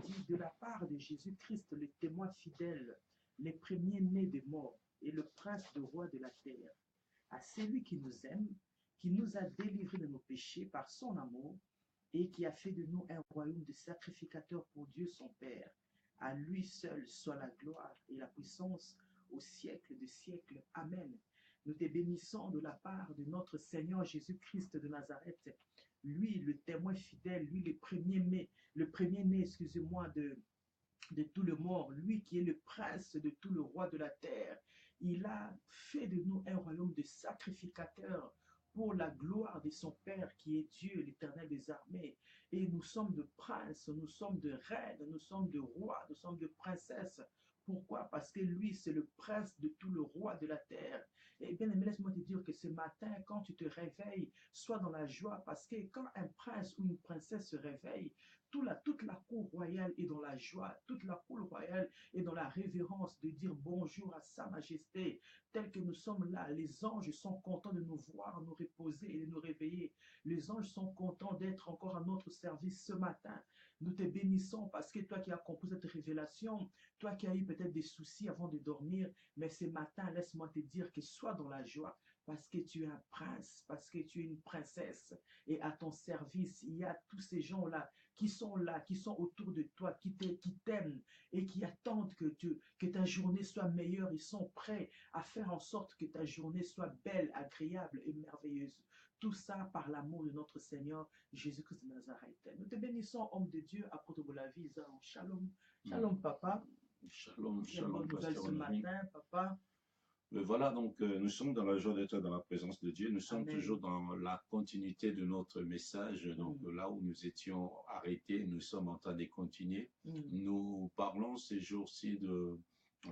dit, de la part de Jésus-Christ, le témoin fidèle, les premiers-nés des morts et le prince de roi de la terre, à celui qui nous aime, qui nous a délivrés de nos péchés par son amour et qui a fait de nous un royaume de sacrificateurs pour Dieu son Père. À lui seul soit la gloire et la puissance au siècle des siècles. Amen. Nous te bénissons de la part de notre Seigneur Jésus-Christ de Nazareth, lui le témoin fidèle, lui le premier-né, excusez-moi, de tout le mort, lui qui est le prince de tout le roi de la terre. Il a fait de nous un royaume de sacrificateurs pour la gloire de son Père qui est Dieu, l'Éternel des armées. Et nous sommes de princes, nous sommes de reines, nous sommes de rois, nous sommes de princesses. Pourquoi? Parce que lui, c'est le prince de tout le roi de la terre. Et bien aimé, laisse-moi te dire que ce matin, quand tu te réveilles, sois dans la joie, parce que quand un prince ou une princesse se réveille, toute la cour royale est dans la joie, toute la cour royale est dans la révérence de dire bonjour à sa majesté. Tel que nous sommes là, les anges sont contents de nous voir, nous reposer et de nous réveiller. Les anges sont contents d'être encore à notre service ce matin. Nous te bénissons parce que toi qui as compris cette révélation, toi qui as eu peut-être des soucis avant de dormir, mais ce matin, laisse-moi te dire que sois dans la joie parce que tu es un prince, parce que tu es une princesse et à ton service, il y a tous ces gens-là, qui sont autour de toi, qui t'aiment et qui attendent que ta journée soit meilleure. Ils sont prêts à faire en sorte que ta journée soit belle, agréable et merveilleuse. Tout ça par l'amour de notre Seigneur Jésus-Christ de Nazareth. Nous te bénissons, homme de Dieu, apôtre de la vie. Shalom, shalom, papa. Shalom, Quelle shalom, bonne nouvelle pasteur ce Honorine. matin, papa. Voilà, donc nous sommes dans la joie d'être dans la présence de Dieu. Nous sommes Amen. toujours dans la continuité de notre message. Donc là où nous étions arrêtés, nous sommes en train de continuer. Nous parlons ces jours-ci de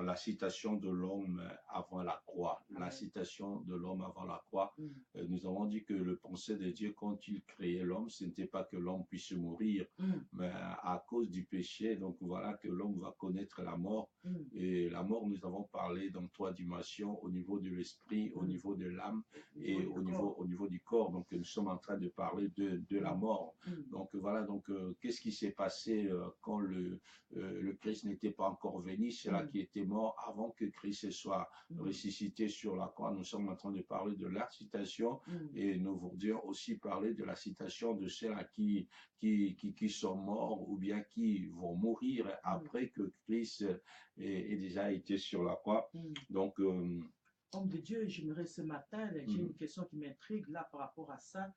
la citation de l'homme avant la croix. La citation de l'homme avant la croix. Nous avons dit que le pensée de Dieu, quand il créait l'homme, ce n'était pas que l'homme puisse mourir, mais à cause du péché, donc voilà que l'homme va connaître la mort. Et la mort, nous avons parlé dans 3 dimensions, au niveau de l'esprit, au niveau de l'âme et au niveau du corps. Donc nous sommes en train de parler de la mort. Donc voilà, donc qu'est-ce qui s'est passé quand le Christ n'était pas encore venu? C'est là qui était mort avant que Christ soit ressuscité sur la croix. Nous sommes en train de parler de la citation et nous voudrions aussi parler de la citation de ceux-là qui sont morts ou bien qui vont mourir après que Christ ait déjà été sur la croix. Donc, homme de Dieu, j'aimerais ce matin, j'ai une question qui m'intrigue là par rapport à ça.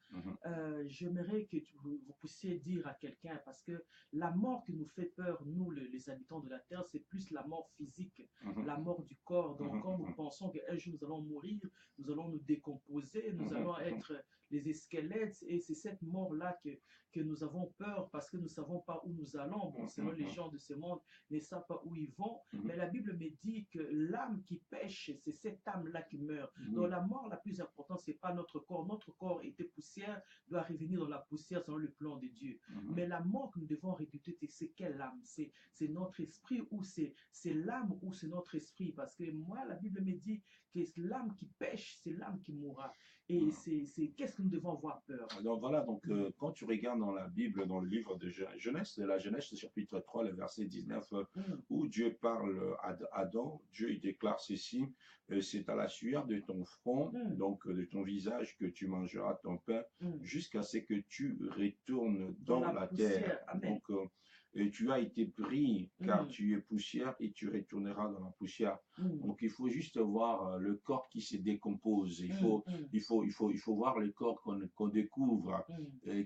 J'aimerais que vous puissiez dire à quelqu'un, parce que la mort qui nous fait peur, nous les habitants de la terre, c'est plus la mort physique, la mort du corps. Donc quand nous pensons qu'un jour nous allons mourir, nous allons nous décomposer, nous allons être les squelettes, et c'est cette mort-là que nous avons peur, parce que nous ne savons pas où nous allons. Bon, selon les gens de ce monde, ne savent pas où ils vont, mais la Bible me dit que l'âme qui pêche, c'est cette âme-là qui meurt. Donc la mort la plus importante, c'est pas notre corps. Notre corps était poussière, doit revenir dans la poussière selon le plan de Dieu. Mais la mort que nous devons redouter, c'est quelle âme? C'est notre esprit ou c'est l'âme ou c'est notre esprit? Parce que moi, la Bible me dit que l'âme qui pêche, c'est l'âme qui mourra. Et c'est qu'est-ce que nous devons avoir peur? Donc voilà, donc quand tu regardes dans la Bible, dans le livre de Genèse, la Genèse chapitre 3, le verset 19, où Dieu parle à Adam, Dieu il déclare ceci, c'est à la sueur de ton front, donc de ton visage que tu mangeras ton pain, jusqu'à ce que tu retournes dans la terre. Amen. Donc, et tu as été pris car tu es poussière et tu retourneras dans la poussière. Donc il faut juste voir le corps qui se décompose. Il faut voir le corps qu'on découvre,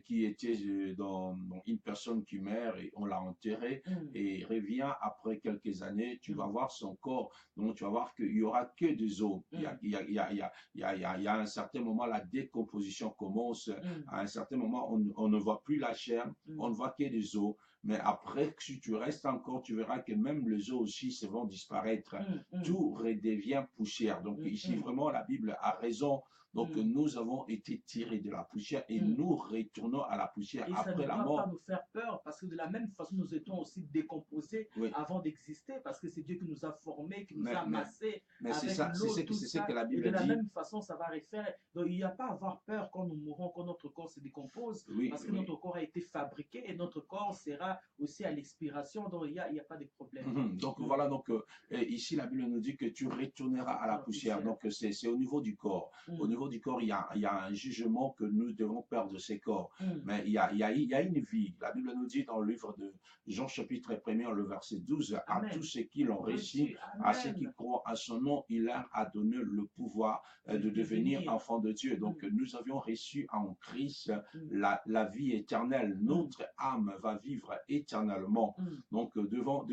qui était dans une personne qui meurt et on l'a enterré et revient après quelques années. Tu vas voir son corps. Donc tu vas voir qu'il y aura que des os. Il y a un certain moment la décomposition commence. À un certain moment on ne voit plus la chair, on ne voit que des os. Mais après, si tu restes encore, tu verras que même les os aussi se vont disparaître. Tout redevient poussière. Donc ici, vraiment, la Bible a raison Donc, nous avons été tirés de la poussière et nous retournons à la poussière Et ça après ne la doit pas mort. nous faire peur parce que de la même façon, nous étions aussi décomposés Oui. avant d'exister parce que c'est Dieu qui nous a formés, qui nous Mais- a mais- amassés Mais c'est avec ça, l'eau, tout c'est ce ça. que la Et Bible de la dit. même façon, ça va refaire. Donc, il n'y a pas à avoir peur quand nous mourrons, quand notre corps se décompose Oui, parce que oui. notre corps a été fabriqué et notre corps sera aussi à l'expiration. Donc, il n'y a pas de problème. Donc voilà, donc ici la Bible nous dit que tu retourneras à la poussière. Donc c'est au niveau du corps. Au niveau du corps, il y a un jugement que nous devons perdre de ces corps. Mais il y a une vie. La Bible nous dit dans le livre de Jean chapitre 1er, le verset 12, Amen. à tous ceux qui l'ont reçu, à ceux qui croient à son nom, il leur a donné le pouvoir de devenir enfants de Dieu. Donc nous avions reçu en Christ la vie éternelle. Notre âme va vivre éternellement. Donc devant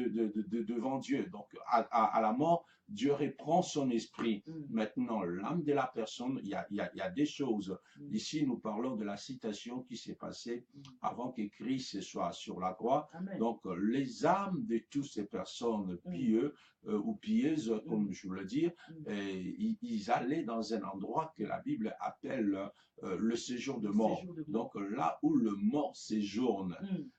Dieu. Donc à la mort, Dieu reprend son esprit. Maintenant, l'âme de la personne, il y a des choses. Ici, nous parlons de la citation qui s'est passée avant que Christ soit sur la croix. Amen. Donc, les âmes de toutes ces personnes pieuses ou pieuses, comme je veux le dire, ils allaient dans un endroit que la Bible appelle le séjour de mort. Donc, là où le mort séjourne.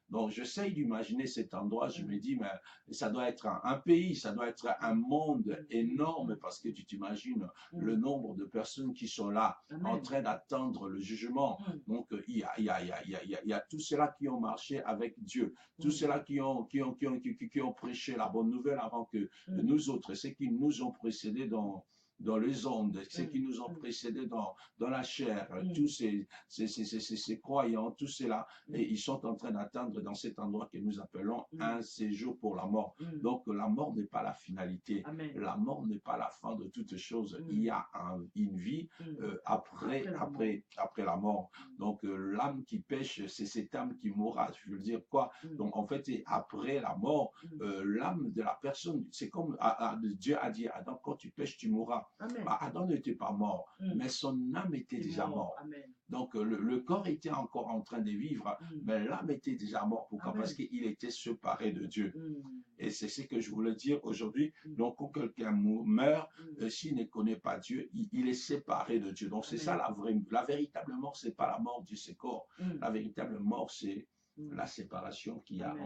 Donc, j'essaye d'imaginer cet endroit. Je me dis, mais ça doit être un pays, ça doit être un monde énorme parce que tu t'imagines le nombre de personnes qui sont là en train d'attendre le jugement. Donc, il y a tous ceux-là qui ont marché avec Dieu, tous ceux-là qui ont prêché la bonne nouvelle avant que nous autres, ceux qui nous ont précédés dans les ondes, ceux qui nous ont précédés dans la chair, tous ces croyants, tous ceux-là, et ils sont en train d'attendre dans cet endroit que nous appelons un séjour pour la mort. Donc la mort n'est pas la finalité, la mort n'est pas la fin de toutes choses. Il y a une vie après la mort. Donc l'âme qui pêche, c'est cette âme qui mourra. Je veux dire quoi? Donc en fait, après la mort, l'âme de la personne, c'est comme Dieu a dit à Adam, quand tu pêches, tu mourras. Adam n'était pas mort, mais son âme était déjà morte. Donc le corps était encore en train de vivre, mais l'âme était déjà morte. Pourquoi? Parce qu'il était séparé de Dieu. Et c'est ce que je voulais dire aujourd'hui. Donc quand quelqu'un meurt, s'il ne connaît pas Dieu, il est séparé de Dieu. Donc c'est ça la véritable mort, c'est pas la mort de ce corps. La véritable mort, c'est la séparation qu'il y a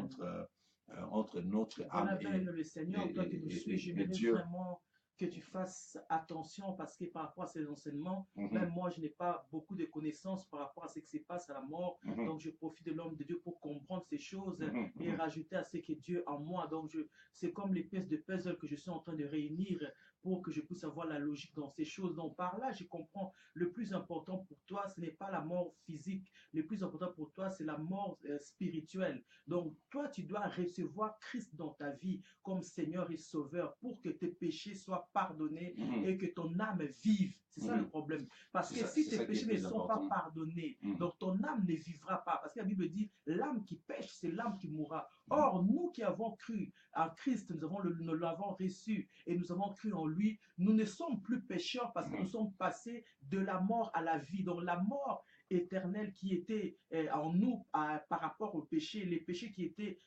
entre notre âme le Seigneur, toi qui nous suis, j'aimerais vraiment que tu fasses attention parce que par rapport à ces enseignements, même moi, je n'ai pas beaucoup de connaissances par rapport à ce qui se passe à la mort. Donc, je profite de l'homme de Dieu pour comprendre ces choses et rajouter à ce que Dieu en moi. Donc, c'est comme les pièces de puzzle que je suis en train de réunir pour que je puisse avoir la logique dans ces choses. Donc, par là, je comprends. Le plus important pour toi, ce n'est pas la mort physique. Le plus important pour toi, c'est la mort spirituelle. Donc, toi, tu dois recevoir Christ dans ta vie comme Seigneur et Sauveur pour que tes péchés soient pardonnés et que ton âme vive. C'est ça le problème. Parce que si tes péchés ne sont pas pardonnés, donc ton âme ne vivra pas. Parce que la Bible dit, l'âme qui pêche, c'est l'âme qui mourra. Or, nous qui avons cru à Christ, nous l'avons reçu et nous avons cru en lui, nous ne sommes plus pécheurs parce que nous sommes passés de la mort à la vie. Donc la mort éternelle qui était en nous par rapport au péché, les péchés qui étaient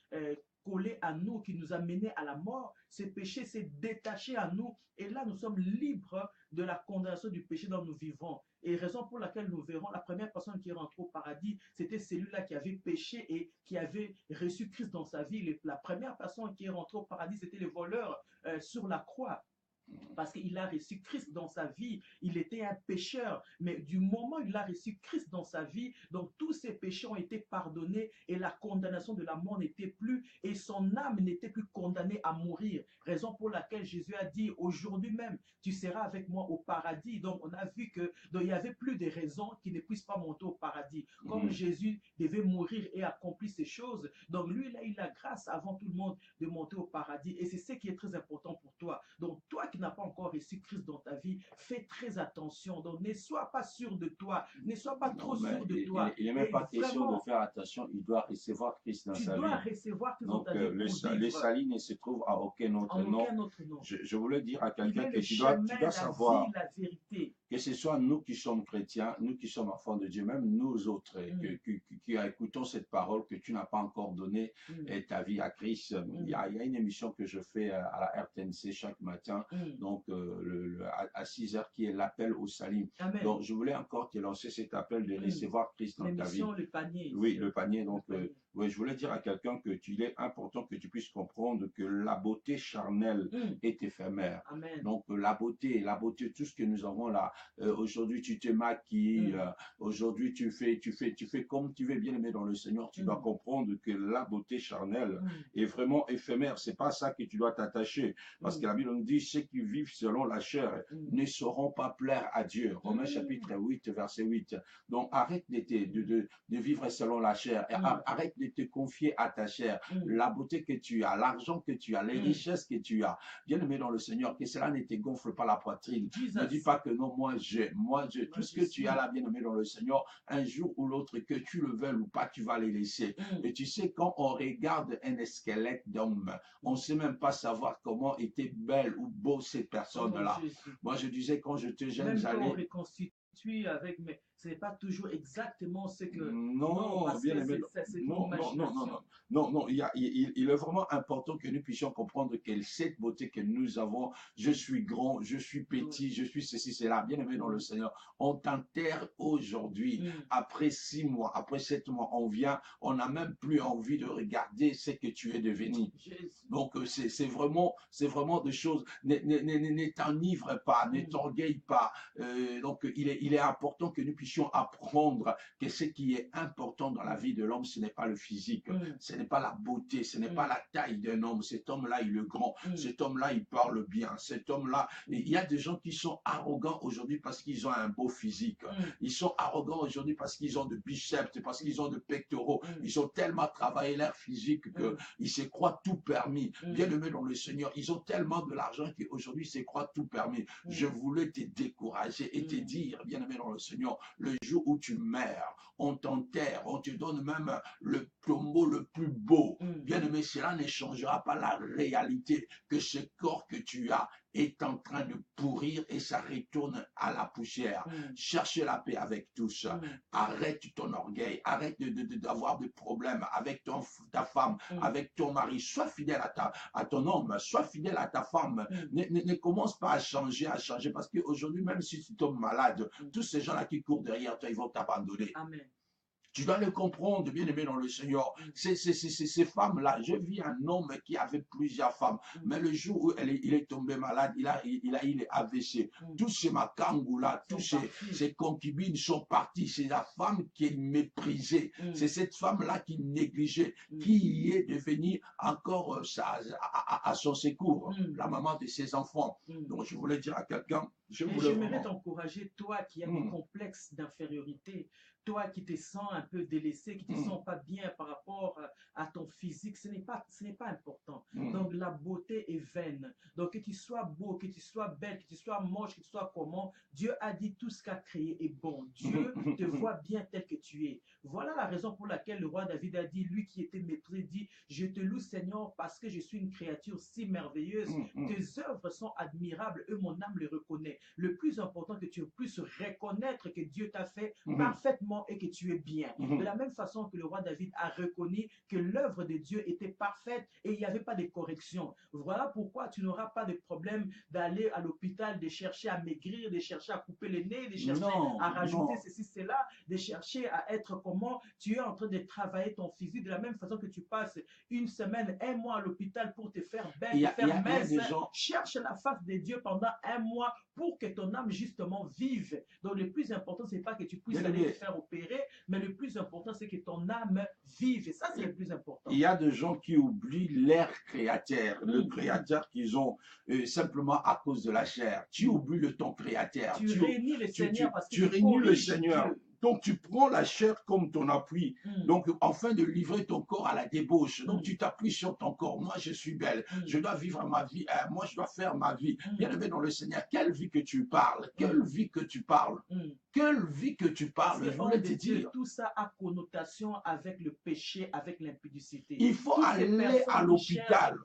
collés à nous, qui nous a menés à la mort, ce péché s'est détaché à nous et là nous sommes libres de la condamnation du péché dont nous vivons. Et raison pour laquelle nous verrons la première personne qui est rentrée au paradis, c'était celui-là qui avait péché et qui avait reçu Christ dans sa vie. La première personne qui est rentrée au paradis, c'était le voleur sur la croix. Parce qu'il a reçu Christ dans sa vie, il était un pécheur, mais du moment où il a reçu Christ dans sa vie, donc tous ses péchés ont été pardonnés et la condamnation de la mort n'était plus et son âme n'était plus condamnée à mourir. Raison pour laquelle Jésus a dit, aujourd'hui même, tu seras avec moi au paradis. Donc on a vu que donc, il n'y avait plus de raisons qu'il ne puisse pas monter au paradis. Comme Jésus devait mourir et accomplir ces choses, donc lui, il a eu la grâce avant tout le monde de monter au paradis et c'est ce qui est très important pour toi. Donc toi qui n'as pas encore reçu Christ dans ta vie, fais très attention. Donc ne sois pas sûr de toi, ne sois pas trop sûr de toi. Il n'est même pas question de faire attention, il doit recevoir Christ dans sa vie. Tu dois recevoir Christ dans ta vie. Donc le salut ne se trouve à aucun autre nom. Je voulais dire à quelqu'un que tu dois savoir que ce soit nous qui sommes chrétiens, nous qui sommes enfants de Dieu, même nous autres, qui écoutons cette parole, que tu n'as pas encore donné ta vie à Christ. Il y a une émission que je fais à la RTNC chaque matin, donc à 6 heures, qui est l'appel au salut. Amen. Donc, je voulais encore te lancer cet appel de recevoir Christ dans ta vie. Le panier. Oui, le panier. Donc, oui, je voulais dire à quelqu'un que il est important que tu puisses comprendre que la beauté charnelle est éphémère. Amen. Donc, la beauté, tout ce que nous avons là, aujourd'hui tu te maquilles, aujourd'hui tu fais comme tu veux, bien aimé dans le Seigneur, tu dois comprendre que la beauté charnelle est vraiment éphémère. C'est pas ça que tu dois t'attacher, parce que la Bible nous dit, ceux qui vivent selon la chair ne sauront pas plaire à Dieu. Romains chapitre 8, verset 8. Donc, arrête de vivre selon la chair, arrête de te confier à ta chair. La beauté que tu as, l'argent que tu as, les richesses que tu as, bien aimé dans le Seigneur, que cela ne te gonfle pas la poitrine. Ne dis pas que non, moi j'ai, tout ce que tu as là, bien aimé dans le Seigneur, un jour ou l'autre, que tu le veuilles ou pas, tu vas les laisser. Et tu sais, quand on regarde un squelette d'homme, on ne sait même pas savoir comment était belle ou beau cette personne-là. Moi, je disais, quand j'étais jeune, j'allais... avec, mais ce n'est pas toujours exactement ce que... Non, bien aimé. Non, il est vraiment important que nous puissions comprendre que cette beauté que nous avons, je suis grand, je suis petit, je suis ceci, cela, bien aimé dans le Seigneur, on t'enterre aujourd'hui, après 6 mois, après 7 mois, on n'a même plus envie de regarder ce que tu es devenu. Donc, c'est vraiment des choses, ne t'enivre pas, ne t'orgueille pas. Donc, il est important que nous puissions apprendre que ce qui est important dans la vie de l'homme, ce n'est pas le physique, ce n'est pas la beauté, ce n'est pas la taille d'un homme. Cet homme-là, il est grand, cet homme-là, il parle bien, cet homme-là, il y a des gens qui sont arrogants aujourd'hui parce qu'ils ont un beau physique. Ils sont arrogants aujourd'hui parce qu'ils ont de biceps, parce qu'ils ont de pectoraux. Ils ont tellement travaillé leur physique qu'ils se croient tout permis. Bien aimé dans le Seigneur, ils ont tellement de l'argent qu'aujourd'hui, ils se croient tout permis. Je voulais te décourager et te dire, bien aimé dans le Seigneur, le jour où tu meurs, on t'enterre, on te donne même le tombeau le plus beau. Bien aimé, cela ne changera pas la réalité que ce corps que tu as est en train de pourrir et ça retourne à la poussière. Cherche la paix avec tous. Arrête ton orgueil. Arrête d'avoir des problèmes avec ta femme, avec ton mari. Sois fidèle à ton homme. Sois fidèle à ta femme. Ne commence pas à changer parce qu'aujourd'hui, même si tu tombes malade, tous ces gens-là qui courent derrière toi, ils vont t'abandonner. Amen. Tu dois le comprendre, bien aimé dans le Seigneur. Ces femmes-là, je vis un homme qui avait plusieurs femmes, mais le jour où il est tombé malade, il a eu les AVC. Tous ces makangou-là, tous ces concubines sont partis. C'est la femme qu'il méprisait. C'est cette femme-là qu'il négligeait, qui est devenue encore à son secours, la maman de ses enfants. Donc, je voulais dire à quelqu'un, j'aimerais t'encourager, toi qui as des complexes d'infériorité, toi qui te sens un peu délaissé, qui ne te sens pas bien par rapport à ton physique, ce n'est pas important. Donc la beauté est vaine. Donc que tu sois beau, que tu sois belle, que tu sois moche, que tu sois comment, Dieu a dit tout ce qu'a créé est bon. Dieu te voit bien tel que tu es. Voilà la raison pour laquelle le roi David a dit, lui qui était méprisé, dit, je te loue Seigneur parce que je suis une créature si merveilleuse. Tes œuvres sont admirables et mon âme les reconnaît. Le plus important que tu puisses reconnaître que Dieu t'a fait parfaitement et que tu es bien. De la même façon que le roi David a reconnu que l'œuvre de Dieu était parfaite et il n'y avait pas de correction. Voilà pourquoi tu n'auras pas de problème d'aller à l'hôpital, de chercher à maigrir, de chercher à couper les nez, de chercher à rajouter ceci, cela, de chercher à être comment tu es en train de travailler ton physique. De la même façon que tu passes 1 semaine, 1 mois à l'hôpital pour te faire belle, te faire mince, cherche la face de Dieu pendant 1 mois pour que ton âme justement vive. Donc le plus important, c'est pas que tu puisses aller te faire opérer, mais le plus important, c'est que ton âme vive. Et ça, c'est le plus important. Il y a des gens qui oublient leur créateur, le créateur qu'ils ont simplement à cause de la chair. Tu oublies ton créateur. Tu réunis le Seigneur parce que tu réunis le Seigneur. Donc, tu prends la chair comme ton appui. Donc, afin de livrer ton corps à la débauche. Donc, tu t'appuies sur ton corps. Moi, je suis belle. Je dois vivre ma vie. Moi, je dois faire ma vie. Bien-aimé dans le Seigneur, quelle vie que tu parles. Quelle vie que tu parles. Quelle vie que tu parles. Je voulais te dire. Tout ça a connotation avec le péché, avec l'impudicité. Il faut aller à l'hôpital,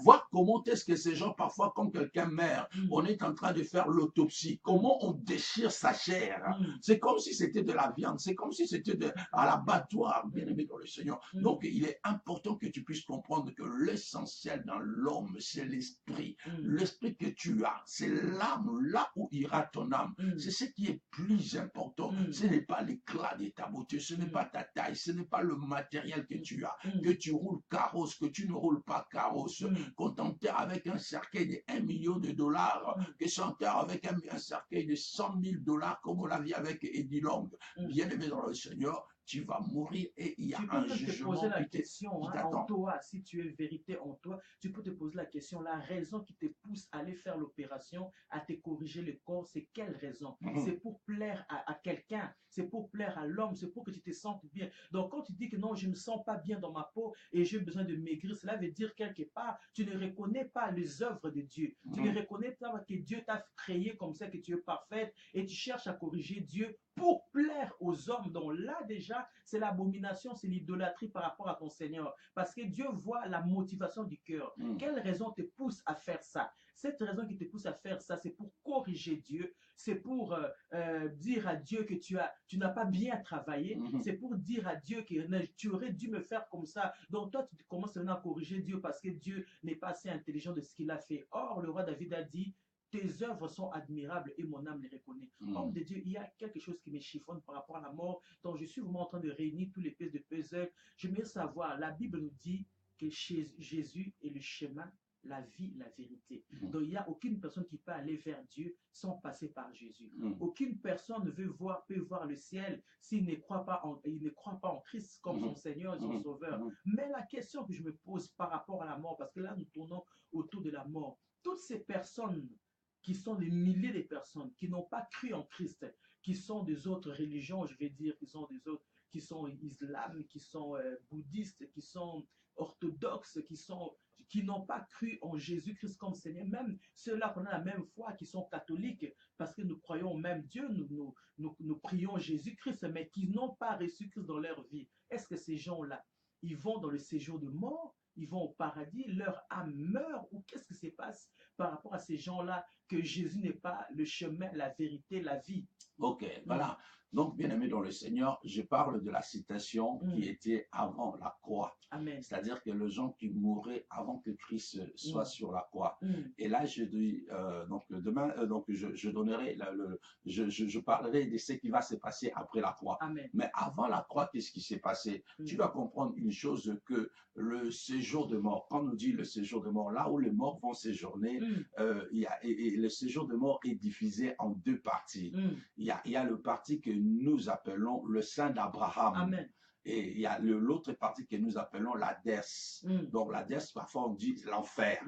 voir comment est-ce que ces gens, parfois, quand quelqu'un meurt, on est en train de faire l'autopsie. Comment on déchire sa chair. C'est comme si c'était de la viande. C'est comme si c'était à l'abattoir, bien aimé dans le Seigneur. Donc, il est important que tu puisses comprendre que l'essentiel dans l'homme, c'est l'esprit. L'esprit que tu as, c'est l'âme, là où ira ton âme. C'est ce qui est plus important. Ce n'est pas l'éclat de ta beauté, ce n'est pas ta taille, ce n'est pas le matériel que tu as, que tu roules carrosse, que tu ne roules pas carrosse, qu'on t'enterre avec un cercueil de 1 million de dollars, que s'enterre avec un cercueil de 100 000 dollars, comme on l'a vu avec Eddie Long. Bien aimé dans le Seigneur, tu vas mourir et il y a un jugement. Tu peux te poser la question en toi, si tu es vérité en toi, tu peux te poser la question, la raison qui te pousse à aller faire l'opération, à te corriger le corps, c'est quelle raison? C'est pour plaire à quelqu'un, c'est pour plaire à l'homme, c'est pour que tu te sentes bien. Donc quand tu dis que non, je ne me sens pas bien dans ma peau et j'ai besoin de maigrir, cela veut dire quelque part, tu ne reconnais pas les œuvres de Dieu. Tu ne reconnais pas que Dieu t'a créé comme ça, que tu es parfaite et tu cherches à corriger Dieu pour plaire aux hommes. Donc là déjà, c'est l'abomination, c'est l'idolâtrie par rapport à ton Seigneur. Parce que Dieu voit la motivation du cœur. Quelle raison te pousse à faire ça? Cette raison qui te pousse à faire ça, c'est pour corriger Dieu, c'est pour dire à Dieu que tu n'as pas bien travaillé, c'est pour dire à Dieu que tu aurais dû me faire comme ça. Donc toi, tu commences maintenant à corriger Dieu parce que Dieu n'est pas assez intelligent de ce qu'il a fait. Or, le roi David a dit, tes œuvres sont admirables et mon âme les reconnaît. Homme de Dieu, il y a quelque chose qui me chiffonne par rapport à la mort. Donc, je suis vraiment en train de réunir tous les pièces de puzzle. Je veux savoir, la Bible nous dit que Jésus est le chemin, la vie, la vérité. Donc, il n'y a aucune personne qui peut aller vers Dieu sans passer par Jésus. Aucune personne ne peut voir le ciel s'il ne croit pas en Christ comme son Seigneur et son Sauveur. Mais la question que je me pose par rapport à la mort, parce que là, nous tournons autour de la mort, toutes ces personnes qui sont des milliers de personnes qui n'ont pas cru en Christ, qui sont des autres religions, je vais dire, qui sont islam, qui sont bouddhistes, qui sont orthodoxes, qui n'ont pas cru en Jésus-Christ comme Seigneur, même ceux-là qu'on a la même foi, qui sont catholiques, parce que nous croyons au même Dieu, nous prions Jésus-Christ, mais qui n'ont pas reçu Christ dans leur vie. Est-ce que ces gens-là, ils vont dans le séjour de mort, ils vont au paradis, leur âme meurt, ou qu'est-ce qui se passe par rapport à ces gens-là, que Jésus n'est pas le chemin, la vérité, la vie? Ok, voilà. Donc, bien aimé dans le Seigneur, je parle de la citation qui était avant la croix. C'est-à-dire que les gens qui mouraient avant que Christ soit sur la croix. Et là, je dis, donc demain, je donnerai, je parlerai de ce qui va se passer après la croix. Mais avant la croix, qu'est-ce qui s'est passé? Tu dois comprendre une chose, que le séjour de mort, quand on nous dit le séjour de mort, là où les morts vont séjourner, et le séjour de mort est divisé en deux parties. Il y a le parti que nous appelons le sein d'Abraham. Et il y a l'autre partie que nous appelons l'Hadès. Donc l'Hadès, parfois on dit l'enfer.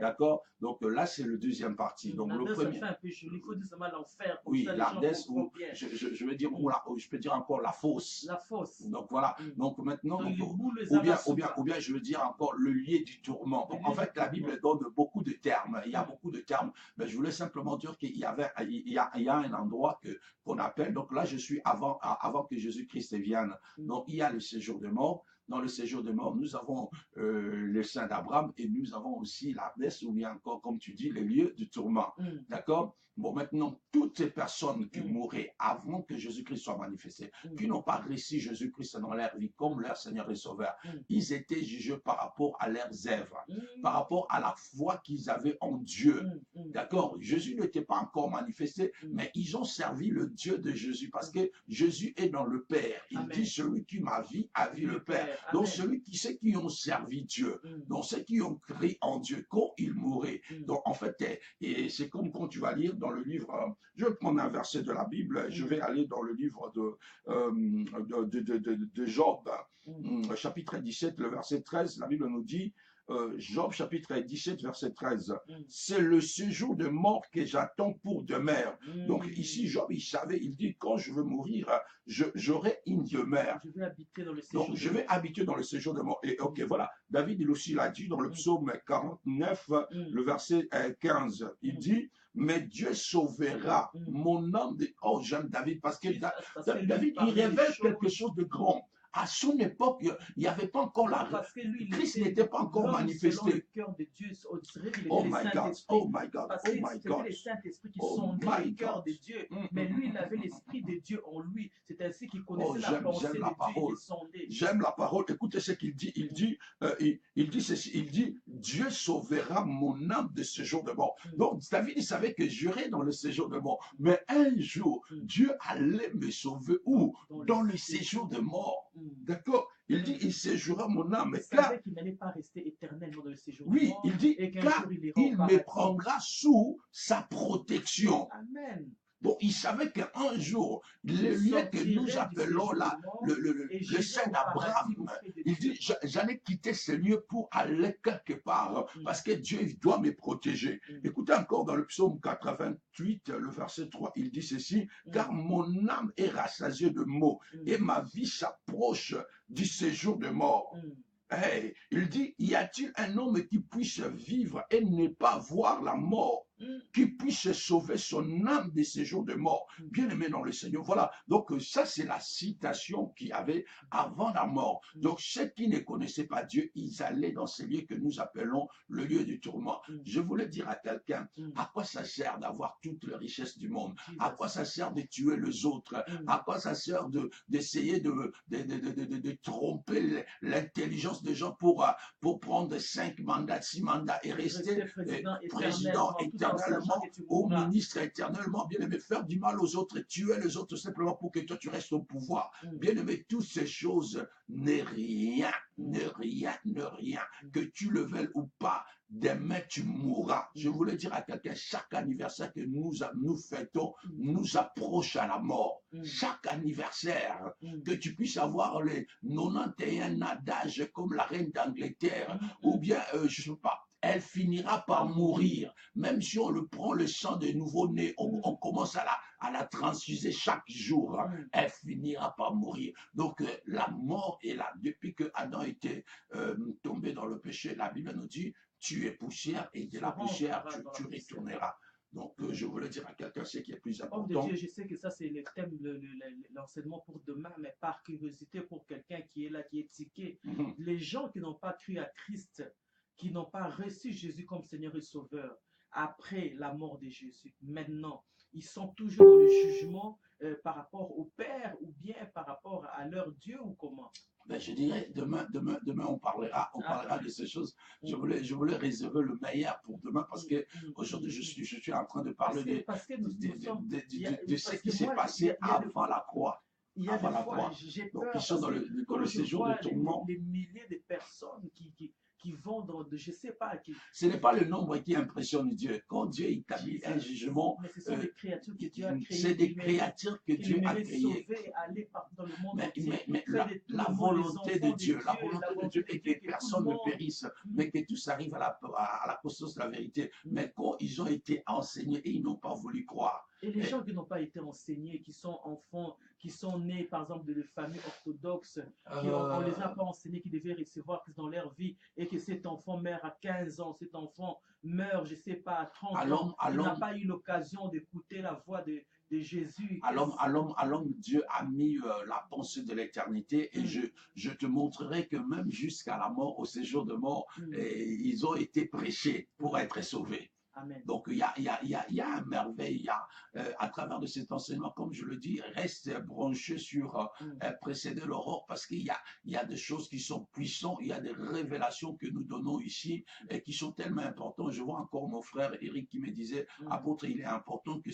D'accord? Donc là, c'est le deuxième partie. Donc le premier. Un peu joli. Il faut dire seulement l'enfer. Oui, l'Hadès, ou je veux dire, je peux dire encore la fosse. La fosse. Donc voilà. Donc maintenant, ou bien je veux dire encore le lieu du tourment. Donc, en fait, la Bible donne beaucoup de termes. Il y a beaucoup de termes. Mais je voulais simplement dire qu'il y a un endroit qu'on appelle. Donc là, je suis avant que Jésus-Christ vienne. Donc il y a le séjour de mort. Dans le séjour de mort, nous avons le sein d'Abraham et nous avons aussi l'Hadès, ou bien encore, comme tu dis, les lieux du tourment. D'accord? Bon, maintenant, toutes ces personnes qui mouraient avant que Jésus-Christ soit manifesté, qui n'ont pas reçu Jésus-Christ dans leur vie comme leur Seigneur et Sauveur, ils étaient jugés par rapport à leurs œuvres, par rapport à la foi qu'ils avaient en Dieu. D'accord? Jésus n'était pas encore manifesté, mais ils ont servi le Dieu de Jésus, parce que Jésus est dans le Père. Il dit, celui qui m'a vu a vu le Père. Donc, ceux qui ont servi Dieu, donc ceux qui ont cru en Dieu quand ils mouraient. Donc, en fait, et c'est comme quand tu vas lire dans le livre, je vais prendre un verset de la Bible, je vais aller dans le livre de Job, chapitre 17, le verset 13, la Bible nous dit, Job chapitre 17, verset 13. Mm. C'est le séjour de mort que j'attends pour demeure. Donc Mm. ici, Job, il savait, il dit, quand je veux mourir, j'aurai une demeure. Je vais habiter dans le séjour Donc, de je vais mort. habiter dans le séjour de mort. Et ok, Mm. voilà. David, il aussi l'a dit dans le Mm. psaume 49, Mm. le verset 15. Il Mm. dit, mais Dieu sauvera Mm. mon âme. Oh, j'aime David parce que Oui, parce que lui, David, il parlait des révèle choses. quelque chose de grand. À son époque, il n'y avait pas encore la... Parce que lui, Christ il était n'était pas encore l'homme selon manifesté. le cœur de Dieu. C'est vrai qu'il Oh était le my God, Saint-Esprit. oh my God, Parce oh que my c'était God. le Saint-Esprit qui Oh sondait my le cœur God. de Dieu. Mais lui, il avait l'Esprit de Dieu en lui. C'est ainsi qu'il connaissait Oh, la pensée j'aime de la Dieu. Il parole. les sondait. J'aime la parole. Écoutez ce qu'il dit. Il dit ceci. Il dit, Dieu sauvera mon âme de ce jour de mort. Mm. Donc, David, il savait que j'irais dans le séjour de mort. Mais un jour, Mm. Dieu allait me sauver où? Dans le séjour séjour de mort. Mm. D'accord? Il Mm. dit, il séjourera mon âme. Il Mais savait qu'il n'allait pas rester éternellement dans le séjour de oui, mort. il dit, Et qu'un car jour, il ira au il me paradis. prendra sous sa protection. Amen. Donc, il savait qu'un jour, le Il lieu que nous sortirait du appelons séjour là, de mort le et le j'irai sein au paradis d'Abraham, auprès de il Dieu. dit, j'allais quitter ce lieu pour aller quelque part, Mm. parce que Dieu il doit me protéger. Mm. Écoutez encore dans le psaume 88, le verset 3, il dit ceci, Mm. car mon âme est rassasiée de maux, Mm. et ma vie s'approche du séjour de mort. Mm. Hey, il dit, y a-t-il un homme qui puisse vivre et ne pas voir la mort, Mm. qui puisse sauver son âme de ces jours de mort? Mm. Bien aimé dans le Seigneur. Voilà. Donc, ça, c'est la citation qu'il y avait avant la mort. Mm. Donc, ceux qui ne connaissaient pas Dieu, ils allaient dans ces lieux que nous appelons le lieu du tourment. Mm. Je voulais dire à quelqu'un, Mm. à quoi ça sert d'avoir toutes les richesses du monde? Jesus. À quoi ça sert de tuer les autres? Mm. À quoi ça sert d'essayer de tromper l'intelligence des gens pour prendre 5 mandats, 6 mandats et rester président éternellement ou ministre éternellement, bien aimé, faire du mal aux autres, tuer les autres simplement pour que toi tu restes au pouvoir. Mm. Bien aimé, toutes ces choses n'est rien, que tu le veuilles ou pas. Demain, tu mourras. Je voulais dire à quelqu'un, chaque anniversaire que nous fêtons nous approche à la mort. Chaque anniversaire, que tu puisses avoir les 91 ans d'âge comme la reine d'Angleterre, ou bien, je ne sais pas, elle finira par mourir. Même si on le prend le sang de nouveau-né, on commence à la transfuser chaque jour, elle finira par mourir. Donc, la mort est là. Depuis que Adam était tombé dans le péché, la Bible nous dit, tu es poussière et de la poussière, tu retourneras. Donc, je voulais dire à quelqu'un ce qui est plus important. Homme de Dieu, je sais que ça, c'est le thème, l'enseignement pour demain, mais par curiosité pour quelqu'un qui est là, qui est tiqué. Les gens qui n'ont pas cru à Christ, qui n'ont pas reçu Jésus comme Seigneur et Sauveur, après la mort de Jésus, maintenant, ils sont toujours dans le jugement par rapport au Père ou bien par rapport à leur Dieu ou comment? Ben, je dirais, demain, on parlera de ces choses. Je voulais réserver le meilleur pour demain parce que aujourd'hui, je suis en train de parler de ce qui s'est passé avant la croix. Il y a des fois, j'ai peur. Donc, ils sont dans le séjour de tourment. Les milliers de personnes qui vont dans, je ne sais pas. Ce n'est pas le nombre qui impressionne Dieu. Quand Dieu établit un jugement, mais ce sont des créatures que Dieu a créées. C'est des créatures que Dieu a créées. Sauver, aller dans le monde entier, mais la volonté de Dieu, est que personne ne périsse, mais que tous arrivent à la conscience de la vérité. Mais quand ils ont été enseignés et ils n'ont pas voulu croire. Et les gens qui n'ont pas été enseignés, qui sont enfants, qui sont nés par exemple de familles orthodoxes, on ne les a pas enseignés, qui devaient recevoir Christ dans leur vie, et que cet enfant meurt à 15 ans, cet enfant meurt, je ne sais pas, à 30 ans, il n'a pas eu l'occasion d'écouter la voix de Jésus. À l'homme, Dieu a mis la pensée de l'éternité et je te montrerai que même jusqu'à la mort, au séjour de mort, ils ont été prêchés pour être sauvés. Amen. Donc, il y a un merveille, à travers de cet enseignement, comme je le dis, reste branché sur précéder l'aurore parce qu'il y a des choses qui sont puissantes, il y a des révélations que nous donnons ici et qui sont tellement importantes. Je vois encore mon frère Eric qui me disait, apôtre, il est important que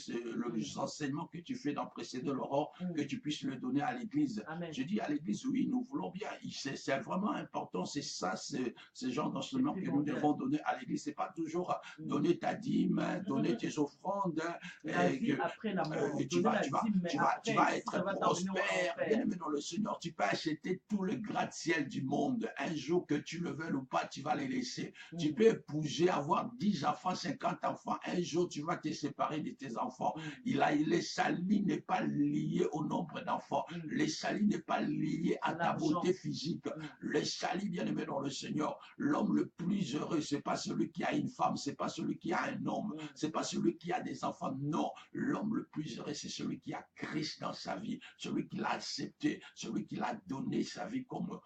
les enseignements que tu fais dans précéder l'aurore, que tu puisses le donner à l'église. Je dis à l'église, oui, nous voulons bien, c'est vraiment important, c'est ça, ce genre d'enseignement que nous devons donner à l'église. C'est pas toujours donner ta ta dîme, donner tes offrandes, La vie après la mort, tu donner vas, la tu vas, dîme, mais tu vas, tu après, vas si être ça va t'amener en prospère. Bien enfer. aimé dans le Seigneur, tu peux acheter tout le gratte-ciel du monde. Un jour, que tu le veuilles ou pas, tu vas les laisser. Tu peux épouser, avoir 10 enfants, 50 enfants. Un jour, tu vas te séparer de tes enfants. Les salis n'est pas lié au nombre d'enfants. Les salis n'est pas lié à ta beauté physique. Les salis, bien aimé dans le Seigneur, l'homme le plus heureux, c'est pas celui qui a une femme, c'est pas celui qui a un homme, c'est pas celui qui a des enfants. Non, l'homme le plus heureux, c'est celui qui a Christ dans sa vie, celui qui l'a accepté, celui qui l'a donné sa vie comme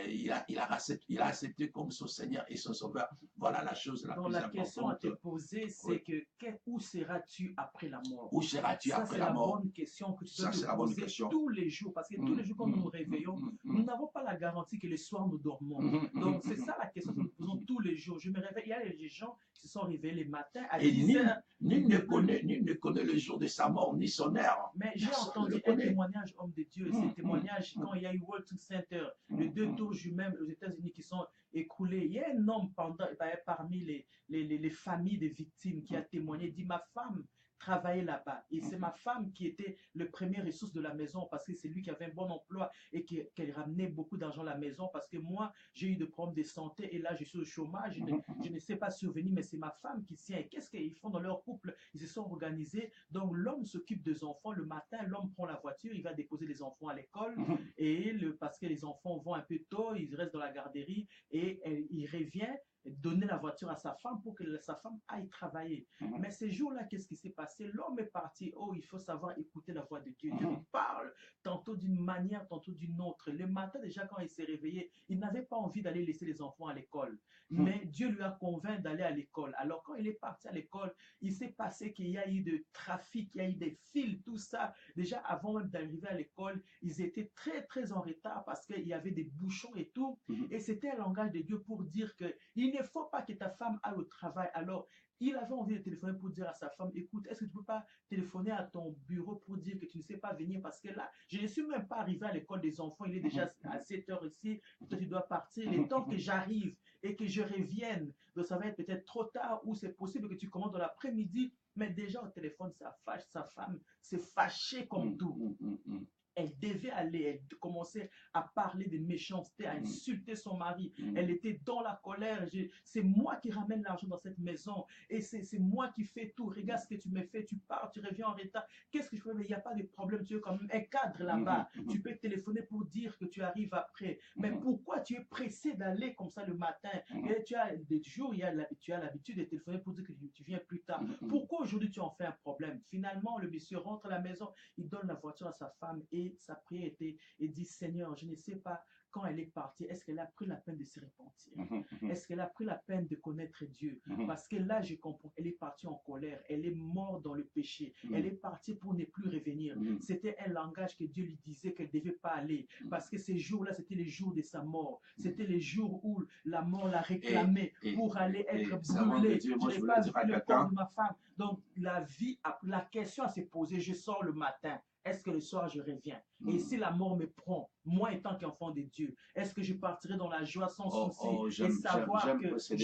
il a accepté comme son Seigneur et son Sauveur. Voilà la chose la Donc plus la question à importante. te poser, c'est que où seras-tu après la mort? Où seras-tu après la mort? Ça, c'est la bonne bonne question que tu dois te poser tous les jours. Parce que tous les jours, quand nous nous réveillons, nous n'avons pas la garantie que le soir, nous dormons. Donc, c'est ça la question que nous posons tous les jours. Je me réveille. Il y a des gens qui se sont réveillés le matin à 10 heures. Nul ne connaît le jour de sa mort, ni son heure. Mais j'ai entendu un témoignage, homme de Dieu. Ce témoignage, quand il y a eu World Trade Center, les 2 tours jumelles aux États-Unis qui sont écroulées, il y a un homme parmi les familles des victimes qui a témoigné, dit: ma femme travaillait là-bas. Et c'est ma femme qui était le premier ressource de la maison parce que c'est lui qui avait un bon emploi et qui ramenait beaucoup d'argent à la maison parce que moi, j'ai eu des problèmes de santé et là, je suis au chômage. Je ne sais pas survenir, mais c'est ma femme qui tient. Et qu'est-ce qu'ils font dans leur couple? Ils se sont organisés. Donc, l'homme s'occupe des enfants. Le matin, l'homme prend la voiture, il va déposer les enfants à l'école et parce que les enfants vont un peu tôt, ils restent dans la garderie et il revient donner la voiture à sa femme pour que sa femme aille travailler. Mais ces jours-là, qu'est-ce qui s'est passé? L'homme est parti. Oh, il faut savoir écouter la voix de Dieu. Dieu lui parle tantôt d'une manière, tantôt d'une autre. Le matin, déjà, quand il s'est réveillé, il n'avait pas envie d'aller laisser les enfants à l'école. Mais Dieu lui a convaincu d'aller à l'école. Alors, quand il est parti à l'école, il s'est passé qu'il y a eu de trafic, il y a eu des fils, tout ça. Déjà, avant même d'arriver à l'école, ils étaient très, très en retard parce qu'il y avait des bouchons et tout. Et c'était un langage de Dieu pour dire que il ne faut pas que ta femme aille au travail. Alors, il avait envie de téléphoner pour dire à sa femme: écoute, est-ce que tu ne peux pas téléphoner à ton bureau pour dire que tu ne sais pas venir? Parce que là, je ne suis même pas arrivé à l'école des enfants. Il est déjà à 7 heures ici. Toi, tu dois partir. Le temps que j'arrive et que je revienne, donc ça va être peut-être trop tard ou c'est possible que tu commences dans l'après-midi. Mais déjà, au téléphone, ça fâche sa femme. C'est fâché comme tout. Elle devait aller, elle commençait à parler de méchanceté, à insulter son mari. Elle était dans la colère. C'est moi qui ramène l'argent dans cette maison et c'est moi qui fais tout. Regarde ce que tu me fais, tu pars, tu reviens en retard. Qu'est-ce que je fais? Mais il n'y a pas de problème, tu es quand même un cadre là-bas. Tu peux téléphoner pour dire que tu arrives après. Mais pourquoi tu es pressé d'aller comme ça le matin? Et tu as des jours, tu as l'habitude de téléphoner pour dire que tu viens plus tard. Pourquoi aujourd'hui tu en fais un problème? Finalement, le monsieur rentre à la maison, il donne la voiture à sa femme et sa prière était et dit: Seigneur, je ne sais pas quand elle est partie, est-ce qu'elle a pris la peine de se repentir? Est-ce qu'elle a pris la peine de connaître Dieu? Parce que là, je comprends, elle est partie en colère, elle est morte dans le péché, elle est partie pour ne plus revenir. C'était un langage que Dieu lui disait qu'elle ne devait pas aller, parce que ces jours-là, c'était les jours de sa mort. C'était les jours où la mort l'a réclamé pour aller être brûlée. Je n'ai pas vu le corps de ma femme. Donc, la question à se poser: je sors le matin, est-ce que le soir je reviens? Et si la mort me prend, moi étant qu'enfant de Dieu, est-ce que je partirai dans la joie sans souci et savoir que je suis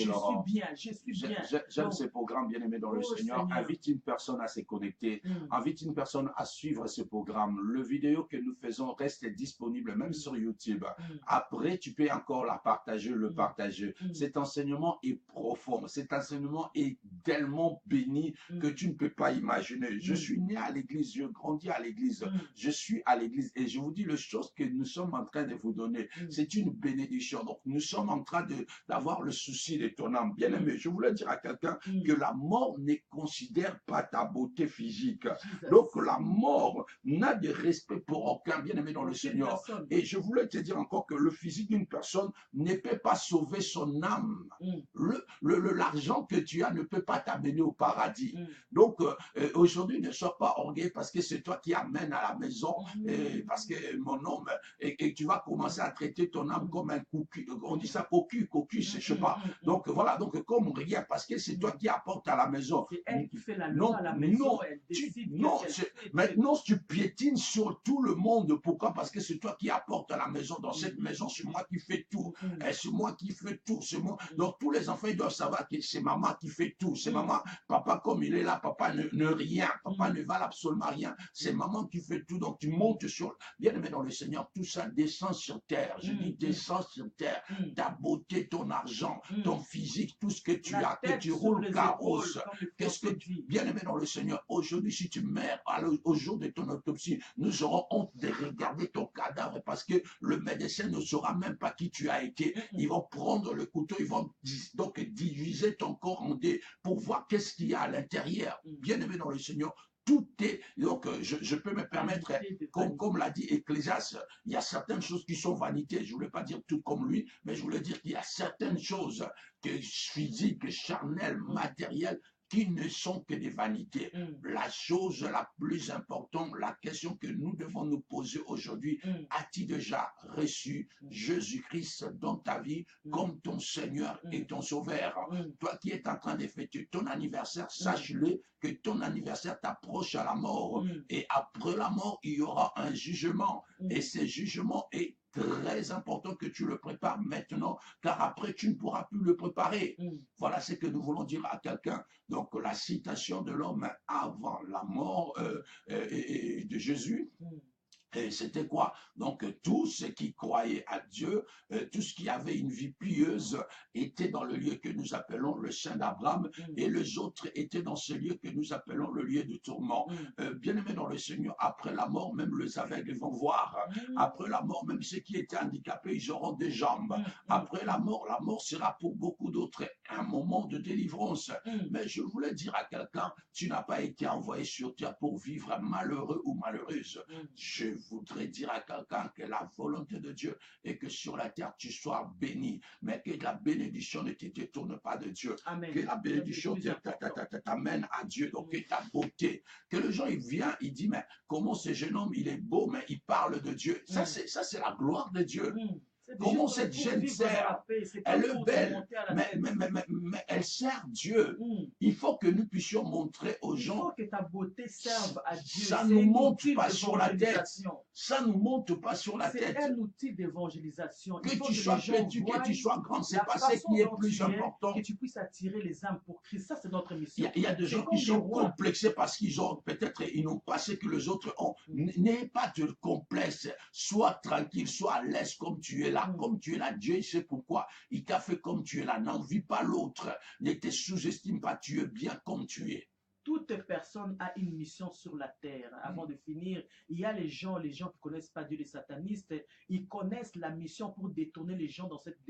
bien, je suis bien? J'aime ce programme, bien aimé dans le Seigneur. Invite une personne à se connecter, invite une personne à suivre ce programme. Le vidéo que nous faisons reste disponible même sur YouTube. Après, tu peux encore la partager, le partager. Cet enseignement est profond, cet enseignement est tellement béni que tu ne peux pas imaginer. Je suis né à l'église, je grandis à l'église. Je suis à l'église et je vous dis, les choses que nous sommes en train de vous donner, c'est une bénédiction. Donc, nous sommes en train d'avoir le souci de ton âme. Bien aimé, je voulais dire à quelqu'un que la mort ne considère pas ta beauté physique. Donc, la mort n'a de respect pour aucun, bien aimé dans le Seigneur. Et je voulais te dire encore que le physique d'une personne ne peut pas sauver son âme. L'argent que tu as ne peut pas t'amener au paradis. Donc, aujourd'hui, ne sois pas orgueilleux parce que c'est toi qui amènes à la maison, parce que mon homme, et tu vas commencer à traiter ton âme comme un cocu, on dit ça cocu, je sais pas. Donc voilà, donc comme regarde, parce que c'est toi qui apportes à la maison. C'est elle qui fait la loi à la maison, elle décide. Maintenant tu piétines sur tout le monde. Pourquoi? Parce que c'est toi qui apportes à la maison. Dans cette maison, c'est moi qui fais tout. C'est moi qui fais tout. C'est moi. Donc tous les enfants, ils doivent savoir que c'est maman qui fait tout. C'est maman, papa comme il est là, papa ne rien, papa ne valent absolument rien. C'est maman qui fait tout. Donc tu montes sur, bien aimé dans le Seigneur, tout ça descend sur terre. Je dis descend sur terre. Ta beauté, ton argent, ton physique, tout ce que tu as, que tu roules carrosse. Qu'est-ce que tu, bien aimé dans le Seigneur, aujourd'hui, si tu meurs au jour de ton autopsie, nous aurons honte de regarder ton cadavre parce que le médecin ne saura même pas qui tu as été. Ils vont prendre le couteau, ils vont donc diviser ton corps en deux pour voir qu'est-ce qu'il y a à l'intérieur. Bien aimé dans le Seigneur, tout est, donc je peux me permettre, comme l'a dit Ecclésiaste, il y a certaines choses qui sont vanités, je ne voulais pas dire tout comme lui, mais je voulais dire qu'il y a certaines choses physiques, charnelles, matérielles, qui ne sont que des vanités. La chose la plus importante, la question que nous devons nous poser aujourd'hui, as-tu déjà reçu Jésus-Christ dans ta vie comme ton Seigneur et ton Sauveur? Toi qui es en train d'effectuer ton anniversaire, sache-le que ton anniversaire t'approche à la mort et après la mort, il y aura un jugement et ce jugement est très important que tu le prépares maintenant, car après tu ne pourras plus le préparer. Voilà ce que nous voulons dire à quelqu'un. Donc la citation de l'homme avant la mort de Jésus. Et c'était quoi? Donc, tous ceux qui croyaient à Dieu, tous ceux qui avaient une vie pieuse, étaient dans le lieu que nous appelons le sein d'Abraham, et les autres étaient dans ce lieu que nous appelons le lieu de tourment. Bien-aimés dans le Seigneur, après la mort, même les aveugles vont voir. Après la mort, même ceux qui étaient handicapés, ils auront des jambes. Après la mort sera pour beaucoup d'autres un moment de délivrance. Mais je voulais dire à quelqu'un, tu n'as pas été envoyé sur terre pour vivre malheureux ou malheureuse. Je voudrais dire à quelqu'un que la volonté de Dieu est que sur la terre tu sois béni, mais que la bénédiction ne te détourne pas de Dieu. Amen. Que la bénédiction t'amène à Dieu, donc que ta beauté, que le gens il vient, il dit mais comment ce jeune homme il est beau, mais il parle de Dieu. Ça c'est la gloire de Dieu. Comment cette jeune sœur, elle est belle, mais elle sert Dieu. Il faut que nous puissions montrer aux gens. Il faut que ta beauté serve à Dieu. Ça ne nous monte pas sur la tête. Ça ne nous monte pas sur la tête. C'est un outil d'évangélisation. Que tu sois petit, que tu sois grand, c'est pas ce qui est plus important. Que tu puisses attirer les âmes pour Christ. Ça, c'est notre mission. Il y a des gens qui sont complexés parce qu'ils ont peut-être, ils n'ont pas ce que les autres ont. N'aie pas de complexe. Sois tranquille, sois à l'aise comme tu es là. Comme tu es là, Dieu sait pourquoi. Il t'a fait comme tu es là. N'envie pas l'autre. Ne te sous-estime pas. Tu es bien comme tu es. Toute personne a une mission sur la terre. Avant de finir, il y a les gens qui ne connaissent pas Dieu, les satanistes, ils connaissent la mission pour détourner les gens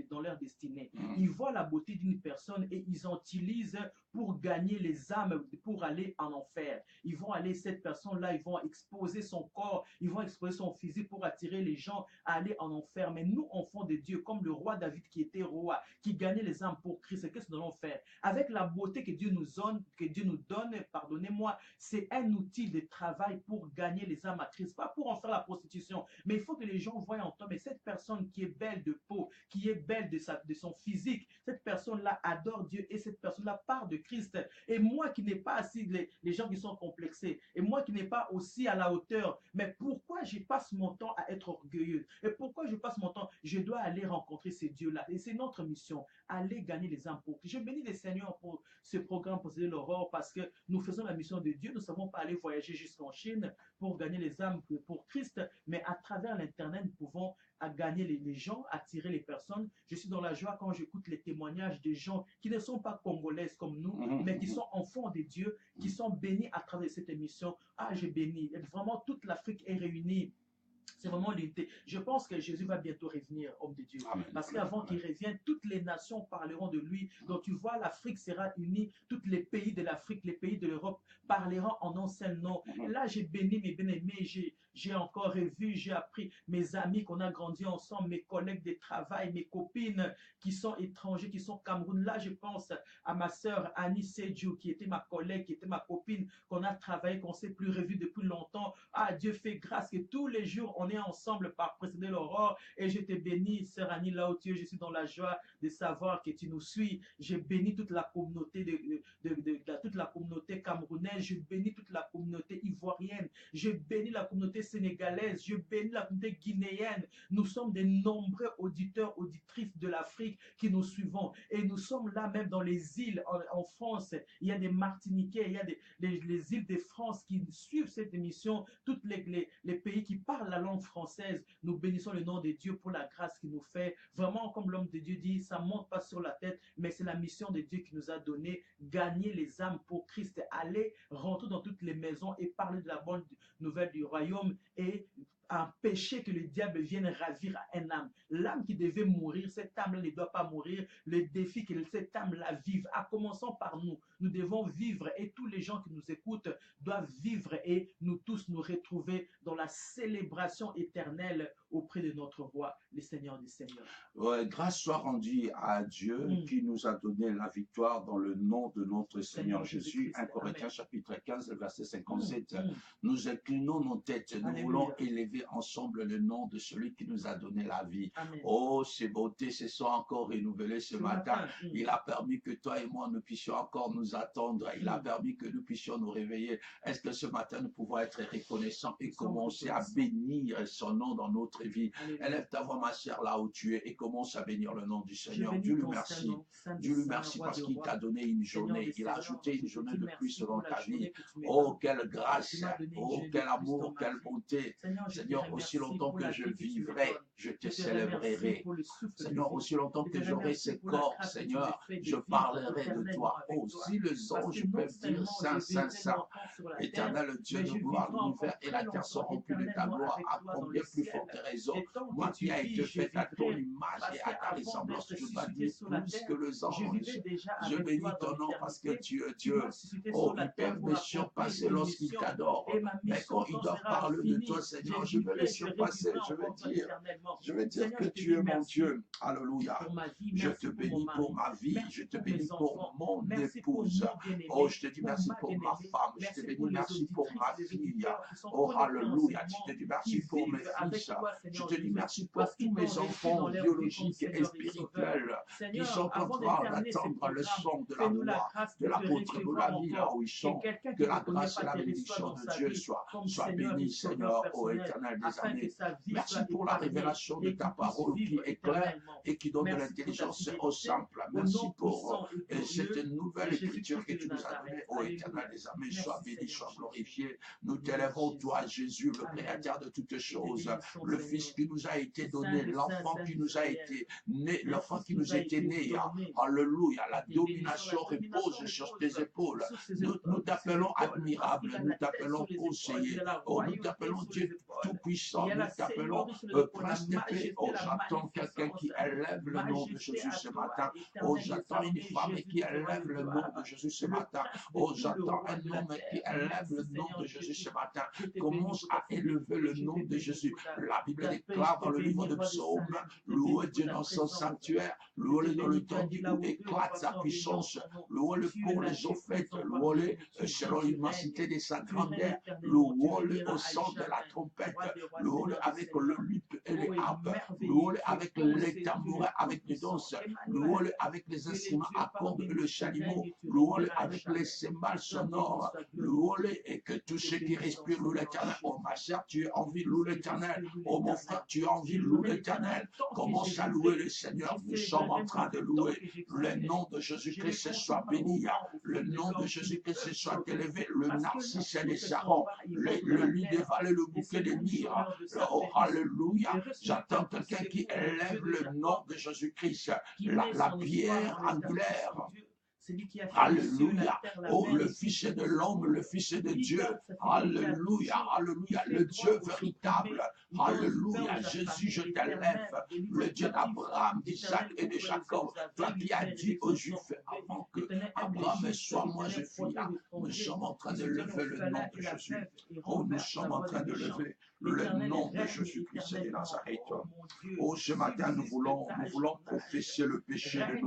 dans leur destinée. Ils voient la beauté d'une personne et ils en utilisent pour gagner les âmes, pour aller en enfer. Ils vont aller, cette personne-là, ils vont exposer son corps, ils vont exposer son physique pour attirer les gens à aller en enfer. Mais nous, enfants de Dieu, comme le roi David qui était roi, qui gagnait les âmes pour Christ, qu'est-ce que nous allons faire? Avec la beauté que Dieu nous donne, pardonnez-moi, c'est un outil de travail pour gagner les âmes à Christ, pas pour en faire la prostitution, mais il faut que les gens voient en toi, mais cette personne qui est belle de peau, qui est belle de son physique, cette personne-là adore Dieu et cette personne-là part de Christ. Et moi qui n'ai pas assez les gens qui sont complexés, et moi qui n'ai pas aussi à la hauteur, mais pourquoi je passe mon temps à être orgueilleux? Et pourquoi je passe mon temps? Je dois aller rencontrer ces dieux-là. Et c'est notre mission, aller gagner les âmes pour Christ. Je bénis les Seigneurs pour ce programme pour l'aurore parce que nous faisons la mission de Dieu. Nous ne savons pas aller voyager jusqu'en Chine pour gagner les âmes pour Christ, mais à travers l'Internet, nous pouvons gagner les gens, attirer les personnes. Je suis dans la joie quand j'écoute les témoignages des gens qui ne sont pas congolaises comme nous, mais qui sont enfants de Dieu, qui sont bénis à travers cette émission. Ah, j'ai béni. Et vraiment, toute l'Afrique est réunie. C'est vraiment l'unité. Je pense que Jésus va bientôt revenir, homme de Dieu. Amen. Parce qu'avant qu'il revienne, toutes les nations parleront de lui. Donc tu vois, l'Afrique sera unie. Tous les pays de l'Afrique, les pays de l'Europe parleront en un seul nom. Et là, j'ai béni mes bien-aimés. J'ai encore revu, j'ai appris mes amis qu'on a grandi ensemble, mes collègues de travail, mes copines qui sont étrangers, qui sont au Cameroun. Là, je pense à ma sœur Annie Sedjou, qui était ma collègue, qui était ma copine, qu'on a travaillé, qu'on ne s'est plus revu depuis longtemps. Ah, Dieu fait grâce que tous les jours, on est ensemble par précéder l'aurore. Et je te bénis, sœur Annie, là où tu es. Je suis dans la joie de savoir que tu nous suis. Je bénis toute la communauté toute la communauté camerounaise. Je bénis toute la communauté ivoirienne. Je bénis la communauté sénégalaise. Je bénis la communauté guinéenne. Nous sommes des nombreux auditeurs, auditrices de l'Afrique qui nous suivons. Et nous sommes là même dans les îles en France. Il y a des Martiniquais, il y a les îles de France qui suivent cette émission. Tous les pays qui parlent la langue française. Nous bénissons le nom de Dieu pour la grâce qu'il nous fait. Vraiment, comme l'homme de Dieu dit, ça ne monte pas sur la tête, mais c'est la mission de Dieu qui nous a donné. Gagner les âmes pour Christ. Aller rentrer dans toutes les maisons et parler de la bonne nouvelle du royaume et empêcher que le diable vienne ravir un âme. L'âme qui devait mourir, cette âme-là ne doit pas mourir. Le défi que cette âme-là vive, en commençant par nous, nous devons vivre et tous les gens qui nous écoutent doivent vivre et nous tous nous retrouver dans la célébration éternelle auprès de notre roi, le Seigneur des Seigneurs. Ouais, grâce soit rendue à Dieu qui nous a donné la victoire dans le nom de notre Seigneur Jésus. 1 Corinthiens chapitre 15, verset 57. Nous inclinons nos têtes, nous voulons élever ensemble le nom de celui qui nous a donné la vie. Amen. Oh, ces beautés se sont encore renouvelées ce matin. Il a permis que toi et moi, nous puissions encore nous attendre. Il a permis que nous puissions nous réveiller. Est-ce que ce matin, nous pouvons être reconnaissants et commencer à bénir son nom dans notre vie? Élève ta voix, ma chère, là où tu es et commence à bénir le nom du Seigneur. Dieu lui merci. Dieu lui merci parce qu'il t'a donné une journée. Il a ajouté une journée de plus dans ta vie. Oh, quelle grâce. Oh, quel amour, quelle bonté. Seigneur, aussi longtemps que je vivrai, je te célébrerai. Seigneur, aussi longtemps que j'aurai ce corps, Seigneur, je parlerai de toi. Oh, si les anges peuvent dire Saint, Saint, Saint, éternel Dieu de gloire, l'univers et la terre sont remplis de ta gloire, à combien plus forte raison, moi qui ai été fait à ton image et à ta ressemblance, je dois dire plus que les anges. Je bénis ton nom parce que tu es Dieu. Oh, ils peuvent me surpasser lorsqu'ils t'adorent. Mais quand ils doivent parler de toi, Seigneur, je veux les surpasser. Je veux dire que tu es mon Dieu. Alléluia. Je te bénis pour ma vie. Je te bénis pour mon épouse. Oh, je te dis merci pour ma femme. Je te bénis merci pour ma fille. Oh, alléluia. Je te dis merci pour mes fils. Je te dis merci pour tous mes enfants biologiques et spirituels qui sont en train d'attendre le son de la voix de l'apôtre de la vie là où ils sont. Que la grâce et la bénédiction de Dieu soient bénies, Seigneur, ô éternel des années. Merci pour la révélation de ta parole qui éclaire et qui donne de l'intelligence au simple. Merci pour cette nouvelle écriture que tu nous as donnée, ô éternel des années. Sois béni, sois glorifié. Nous t'élèvons, toi, Jésus, le créateur de toutes choses, le Fils qui nous a été donné, l'enfant qui nous a été né, l'enfant qui nous a été né. Alléluia. La domination repose sur tes épaules. Nous t'appelons admirable, nous t'appelons conseiller. Oh, nous t'appelons Dieu tout-puissant, nous t'appelons prince de paix. Oh, j'attends quelqu'un qui élève le nom de Jésus ce matin. Oh, j'attends une femme qui élève le nom de Jésus ce matin. Oh, j'attends un homme qui élève le nom de Jésus ce matin. Commence à élever le nom de Jésus. La Bible déclare dans le livre de Psaume, louez Dieu dans son sanctuaire, louez-le dans le temps où éclate sa puissance, louez-le pour les eaux faites, louez-le selon l'immensité de sa grandeur, louez-le au son de la trompette, louez-le avec le luth et les harpes, louez-le avec les tambours, avec les danses, louez-le avec les instruments à cordes et le chalumeau, louez-le avec les cymbales sonores, louez-le et que tous ceux qui respirent louent l'Éternel. Oh ma chère, tu as envie de louer l'Éternel. Oh mon frère, tu as envie de louer l'Éternel. Commence à louer le Seigneur. Nous sommes en train de louer. Le nom de Jésus-Christ soit béni. Le nom de Jésus-Christ soit élevé. Le narcisse et les sarons, le lit des vallées, le bouquet des myrrhes. Oh, alléluia. J'attends quelqu'un qui élève le nom de Jésus-Christ. La pierre angulaire. Alléluia. Oh, le Fils de l'homme, le Fils de Dieu. Alléluia. Alléluia. Le Dieu véritable. Alléluia. Jésus, je t'élève. Le Dieu d'Abraham, d'Isaac et de Jacob. Toi qui as dit aux Juifs Abraham, sois moi, je fuis. Nous sommes en train de lever le nom de Jésus. Oh, nous sommes en train de lever le nom de Jésus-Christ de Nazareth. Oh, ce matin, nous voulons confesser le péché de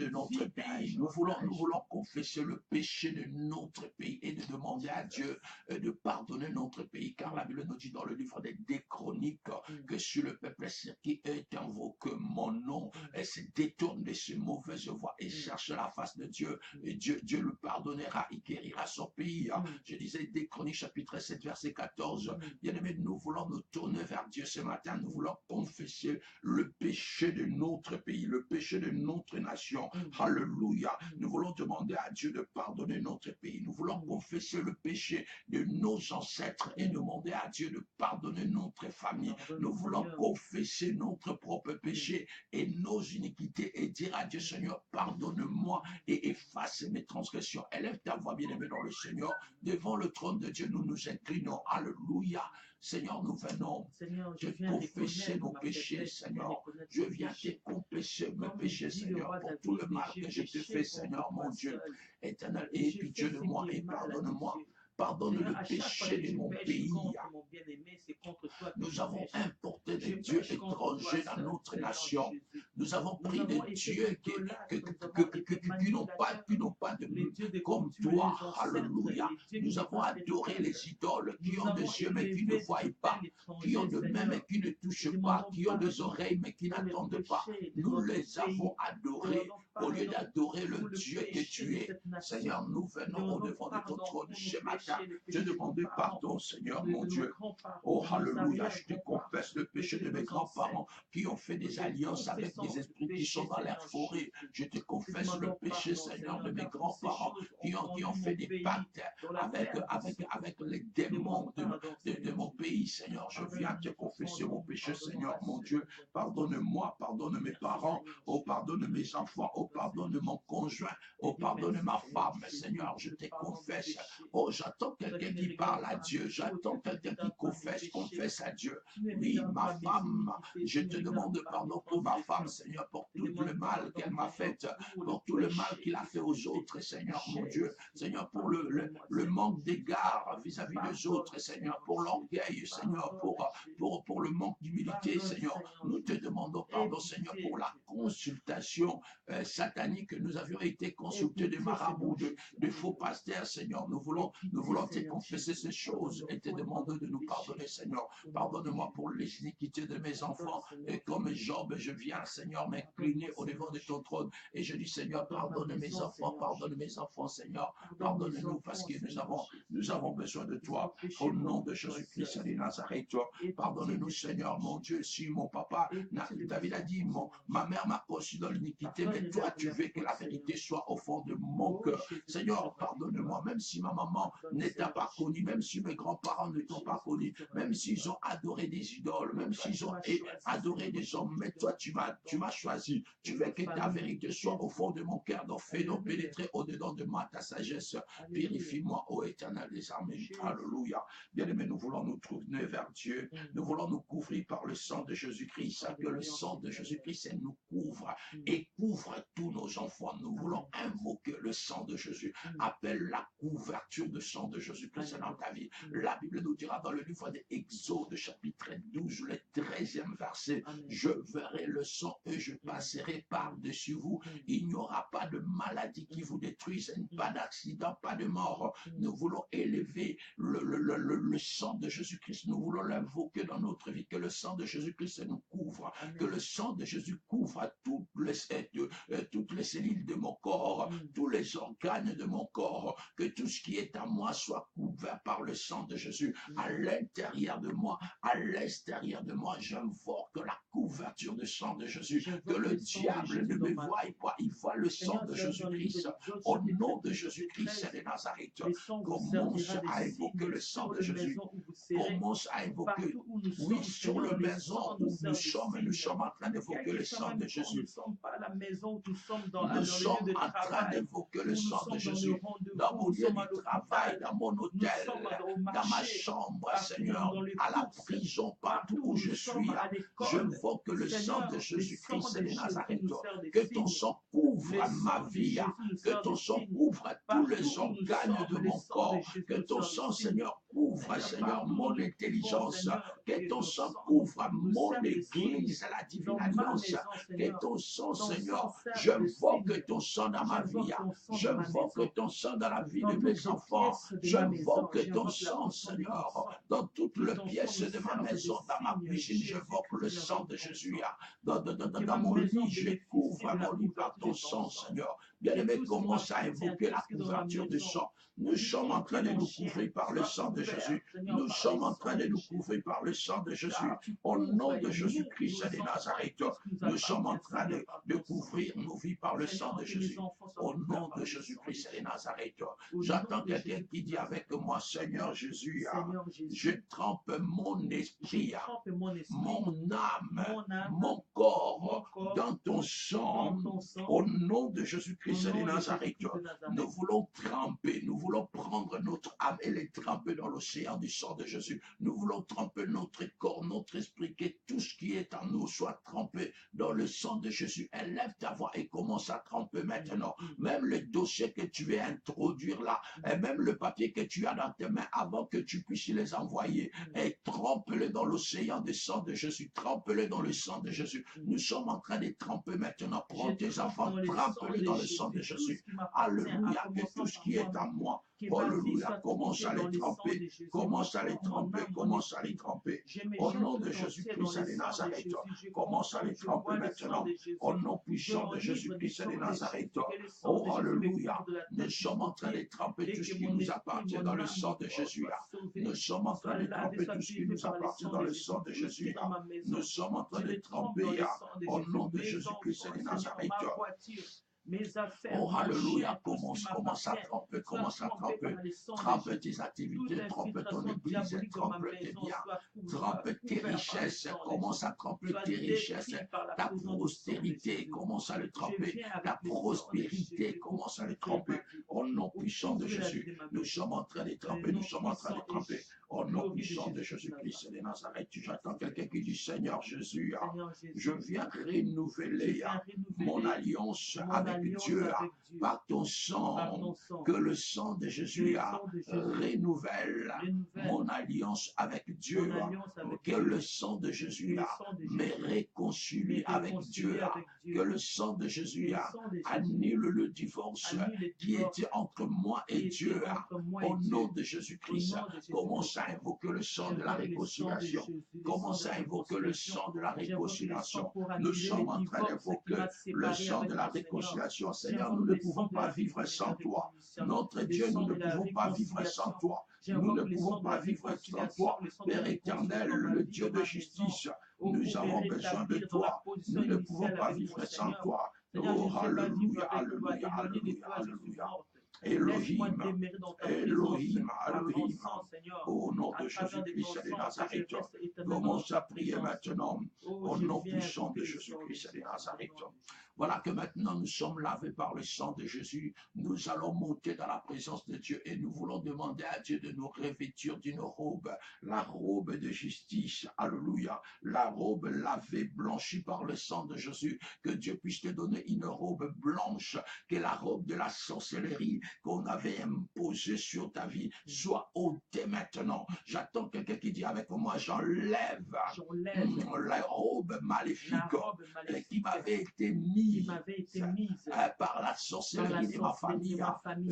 notre pays. Nous voulons confesser le péché de notre pays et de demander à Dieu de pardonner notre pays, car la Bible nous dit dans le livre des Chroniques que sur le peuple qui est invoqué mon nom, elle se détourne de ses mauvaises voies et cherche la face de Dieu, et Dieu le pardonnera, il guérira son pays. Je disais des Chroniques chapitre 7 verset 14. Bien-aimés, nous voulons nous tourner vers Dieu ce matin, nous voulons confesser le péché de notre pays, le péché de notre nation. Alléluia. Nous voulons demander à Dieu de pardonner notre pays. Nous voulons confesser le péché de nos ancêtres et demander à Dieu de pardonner notre famille. Nous voulons confesser notre propre péché et nos iniquités et dire à Dieu, Seigneur, pardonne-moi et efface mes transgressions. Élève ta voix, bien-aimée dans le Seigneur. Devant le trône de Dieu, nous nous inclinons. Alléluia. Seigneur, nous venons te confesser nos péchés, Seigneur. Je viens te confesser mes péchés, Seigneur, pour tout le mal que je te fais, Seigneur, mon Dieu éternel. Et pitié de moi et pardonne-moi. Pardonne le péché de mon pays. Nous avons importé des dieux étrangers dans notre nation. Nous avons pris des dieux qui n'ont pas de comme toi. Alléluia. Nous avons adoré les idoles qui ont des yeux mais qui ne voient pas, qui ont des mains mais qui ne touchent pas, qui ont des oreilles mais qui n'entendent pas. Nous les avons adorés au lieu d'adorer le Dieu que tu es. Seigneur, nous venons au-devant de ton trône ce matin. Je demande pardon, Seigneur, mon Dieu. Oh, alléluia, je te confesse le péché de mes grands-parents qui ont fait des alliances avec des esprits qui sont dans la forêt. Je te confesse le péché, Seigneur, de mes grands-parents qui ont fait des pactes avec les démons de mon pays, Seigneur. Je viens te confesser mon péché, Seigneur, mon Dieu. Pardonne-moi, pardonne mes parents, oh, pardonne mes enfants, oh, pardonne mon conjoint, oh, pardonne ma femme, Seigneur, je te confesse. Oh, j'attends quelqu'un qui parle à Dieu, j'attends quelqu'un qui confesse à Dieu. Oui, ma femme, je te demande pardon pour ma femme, Seigneur, pour tout le mal qu'elle m'a fait, pour tout le mal qu'il a fait aux autres, Seigneur, mon Dieu. Seigneur, pour le manque d'égard vis-à-vis des autres, Seigneur, pour l'orgueil, Seigneur, pour le manque d'humilité, Seigneur. Nous te demandons pardon, Seigneur, pour la consultation satanique que nous avions été consultés de marabouts, de faux pasteurs, Seigneur. Nous voulons te confesser ces choses et te demander de nous pardonner, Seigneur. Pardonne-moi pour les iniquités de mes enfants. Et comme Job, je viens, Seigneur, m'incliner au devant de ton trône. Et je dis, Seigneur, pardonne mes enfants, Seigneur. Pardonne-nous parce que nous avons besoin de toi. Au nom de Jésus-Christ de Nazareth, pardonne-nous, Seigneur, mon Dieu. Si mon papa, David a dit, ma mère m'a conçu dans l'iniquité, mais toi, tu veux que la vérité soit au fond de mon cœur. Seigneur, pardonne-moi, même si ma maman ne t'a pas connu, même si mes grands-parents ne t'ont pas connu, même s'ils ont adoré des idoles, même s'ils ont adoré des hommes, mais toi, tu m'as choisi. Tu veux que ta vérité soit au fond de mon cœur, donc fais-nous pénétrer au-dedans de moi ta sagesse. Purifie-moi, ô éternel des armées. Alléluia. Bien-aimés, nous voulons nous tourner vers Dieu. Nous voulons nous couvrir par le sang de Jésus-Christ. Que le sang de Jésus-Christ nous couvre et couvre tous nos enfants. Nous voulons invoquer le sang de Jésus. Appelle la couverture de sang de Jésus-Christ dans ta vie. La Bible nous dira dans le livre des Exodes, chapitre 12, le 13e verset, je verrai le sang et je passerai par-dessus vous. Il n'y aura pas de maladie qui vous détruise, pas d'accident, pas de mort. Nous voulons élever le sang de Jésus-Christ. Nous voulons l'invoquer dans notre vie. Que le sang de Jésus-Christ nous couvre. Que le sang de Jésus couvre toutes les cellules de mon corps, tous les organes de mon corps. Que tout ce qui est à moi soit couvert par le sang de Jésus. À l'intérieur de moi, à l'extérieur de moi, j'invoque la couverture du sang de Jésus. Que le diable ne me voie pas. Il voit le sang de Jésus-Christ. Au nom de Jésus-Christ de Nazareth, commence à invoquer le sang de Jésus. Commence à invoquer, oui, sur la maison où nous sommes en train d'évoquer le sang de Jésus. Nous sommes pas à la maison, nous sommes en train d'évoquer le sang de Jésus. Dans mon lieu de travail, dans mon hôtel, dans ma chambre, Seigneur, à la prison, partout où je suis, j'invoque le sang de Jésus-Christ de Nazareth. Que ton sang couvre couvre ma vie, que ton sang couvre tous les organes de mon corps, que ton sang, Seigneur, couvre, Seigneur, mon intelligence, que ton sang couvre mon église, la divine alliance, que ton sang, Seigneur, j'invoque ton sang dans ma vie, j'invoque ton sang dans la vie de mes enfants, j'invoque ton sang, Seigneur, dans toutes les pièces de ma maison, dans ma cuisine, j'invoque le sang de Jésus, dans mon lit, je couvre mon lit par ton sang, Seigneur. Bien-aimé, commence à invoquer la couverture du sang. Nous sommes en train de nous couvrir par le sang de Jésus. Nous sommes en train de nous couvrir par le sang de Jésus. Au nom de Jésus-Christ de Nazareth, nous sommes en train de couvrir nos vies par le sang de Jésus. Au nom de Jésus-Christ de Nazareth, j'attends quelqu'un qui dit avec moi, Seigneur Jésus, je trempe mon esprit, mon âme, mon corps dans ton sang. Au nom de Jésus-Christ de Nazareth, nous voulons tremper, nous voulons prendre notre âme et les tremper dans l'océan du sang de Jésus. Nous voulons tremper notre corps, notre esprit, que tout ce qui est en nous soit trempé dans le sang de Jésus. Élève ta voix et commence à tremper maintenant. Même le dossier que tu veux introduire là, et même le papier que tu as dans tes mains avant que tu puisses les envoyer, et trempe-le dans l'océan du sang de Jésus. Trempe-le dans le sang de Jésus. Nous sommes en train de tremper maintenant. Prends tes enfants, trempe-le dans le sang de Jésus. Alléluia, que tout ce qui est en moi, alléluia, commence à les tremper, commence à les tremper, commence à les tremper. Au nom de Jésus-Christ de Nazareth, commence à les tremper maintenant. Au nom puissant de Jésus-Christ de Nazareth, oh alléluia, nous sommes en train de tremper tout ce qui nous appartient dans le sang de Jésus. Nous sommes en train de tremper tout ce qui nous appartient dans le sang de Jésus. Nous sommes en train de tremper au nom de Jésus-Christ de Nazareth. Oh, alléluia, commence à tremper, commence à tremper. Trempe tes activités, trempe ton église, trempe tes biens, trempe tes richesses, commence à tremper tes richesses, ta prospérité, commence à le tremper, ta prospérité, commence à le tremper. Au nom puissant de Jésus, nous sommes en train de tremper, nous sommes en train de tremper. Au nom puissant de Jésus-Christ de Nazareth, j'attends quelqu'un qui dit Seigneur Jésus, je viens renouveler mon alliance avec Dieu par ton sang, que le sang de Jésus renouvelle mon alliance avec Dieu, que le sang de Jésus me réconcilie avec Dieu, que le sang de Jésus annule le divorce qui était entre moi et Dieu. Au nom de Jésus-Christ, commence à invoquer le sang de la réconciliation. Commence à invoquer le sang de la réconciliation. Nous sommes en train d'invoquer le sang de la réconciliation. Seigneur, nous ne pouvons pas vivre sans toi. Notre Dieu, nous ne pouvons pas vivre sans toi. Nous ne pouvons pas vivre sans toi. Père éternel, le Dieu de justice, nous avons besoin de toi. Nous ne pouvons pas vivre sans toi. Oh, alléluia, alléluia, alléluia, alléluia. Elohim, Elohim, Elohim, au nom de Jésus-Christ de Nazareth, commence à prier maintenant, au nom puissant de Jésus-Christ de Nazareth. Voilà que maintenant nous sommes lavés par le sang de Jésus, nous allons monter dans la présence de Dieu et nous voulons demander à Dieu de nous revêtir d'une robe, la robe de justice, alléluia, la robe lavée, blanchie par le sang de Jésus, que Dieu puisse te donner une robe blanche, que la robe de la sorcellerie qu'on avait imposée sur ta vie soit ôtée maintenant. J'attends quelqu'un qui dit avec moi, j'enlève la robe maléfique qui m'avait été mise par la sorcellerie de ma famille.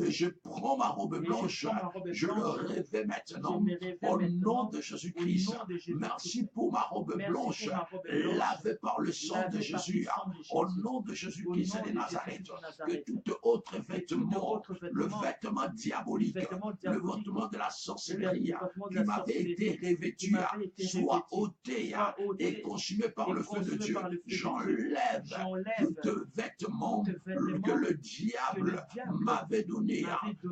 Je prends ma robe blanche, je le revêt maintenant au nom de Jésus-Christ. Merci pour ma robe blanche, lavée par le sang de Jésus. Au nom de Jésus-Christ de Nazareth, que tout autre vêtement, le vêtement diabolique, le vêtement de la sorcellerie qui m'avait été revêtu, soit ôté et consumé par le feu de Dieu. J'enlève tout vêtement que le diable m'avait donné.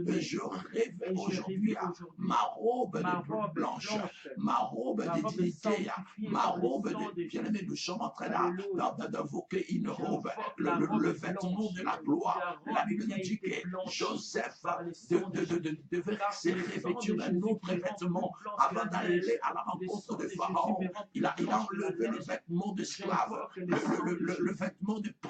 Et je rêve aujourd'hui ma robe de blanche, ma robe de dignité, ma robe de bien-aimé. Nous sommes en train d'invoquer une robe, le vêtement de la gloire. La Bible nous dit que Joseph devait se revêtir d'un autre vêtement avant d'aller à la rencontre de Pharaon. Il a enlevé le vêtement d'esclave, le vêtement de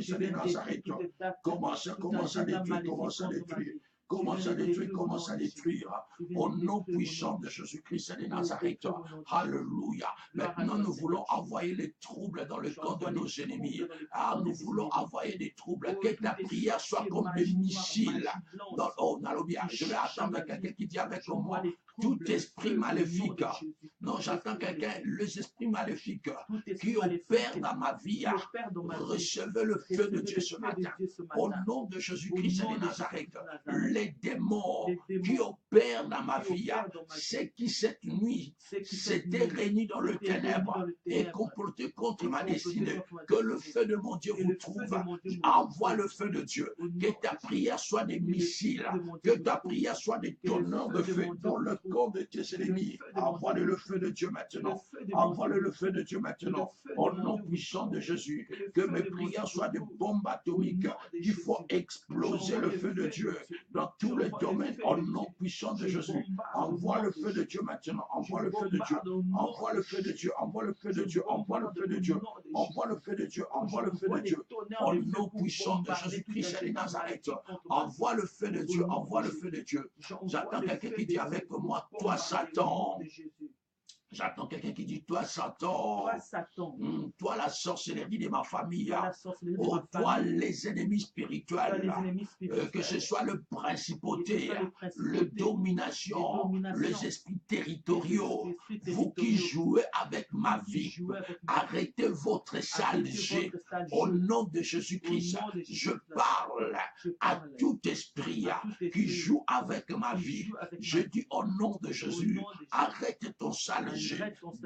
Tu Jésus-Christ veux de détruire Nazareth. toute date, Commence à tout agenda détruire, commence maléfique à contre ma détruire. vie. commence à détruire, commence à détruire. Au nom puissant de Jésus-Christ de Nazareth. Alléluia. Maintenant, nous voulons envoyer les troubles dans le camp de nos ennemis. Ah, nous voulons envoyer des troubles. Que ta prière soit comme des missiles. Oh, Nalobia, je vais attendre quelqu'un qui dit avec moi, tout esprit maléfique. Non, j'attends quelqu'un, les esprits maléfiques qui opèrent dans ma vie. Recevez le feu de Dieu ce matin. Au nom de Jésus-Christ de Nazareth, les démons qui opèrent dans ma vie, ceux qui cette nuit s'étaient réunis dans le ténèbre et complotaient contre ma destinée, que le feu de mon Dieu vous trouve. Envoie le feu de Dieu. Que ta prière soit des missiles. Que ta prière soit des tonneurs de feu dans le corps de tes ennemis. Envoie le feu de Dieu maintenant. Envoie le feu de Dieu maintenant. Au nom puissant de Jésus, que mes prières soient des bombes atomiques. Il faut exploser le feu de Dieu dans tous les domaines. Au nom puissant de Jésus, envoie le feu de Dieu maintenant. Envoie le feu de Dieu. Envoie le feu de Dieu. Envoie le feu de Dieu. Envoie le feu de Dieu. Envoie le feu de Dieu. Envoie le feu de Dieu. Au nom puissant de Jésus-Christ de Nazareth, envoie le feu de Dieu. Envoie le feu de Dieu. J'attends quelqu'un qui dit avec moi, toi Satan. J'attends quelqu'un qui dit, toi Satan, toi la sorcellerie de ma famille, oh, toi les ennemis spirituels, que ce soit le principauté, le domination, les esprits territoriaux, vous qui jouez avec ma vie, arrêtez votre sale jeu. Au nom de Jésus-Christ, je parle à tout esprit qui joue avec ma vie. Je dis au nom de Jésus, arrête ton sale jeu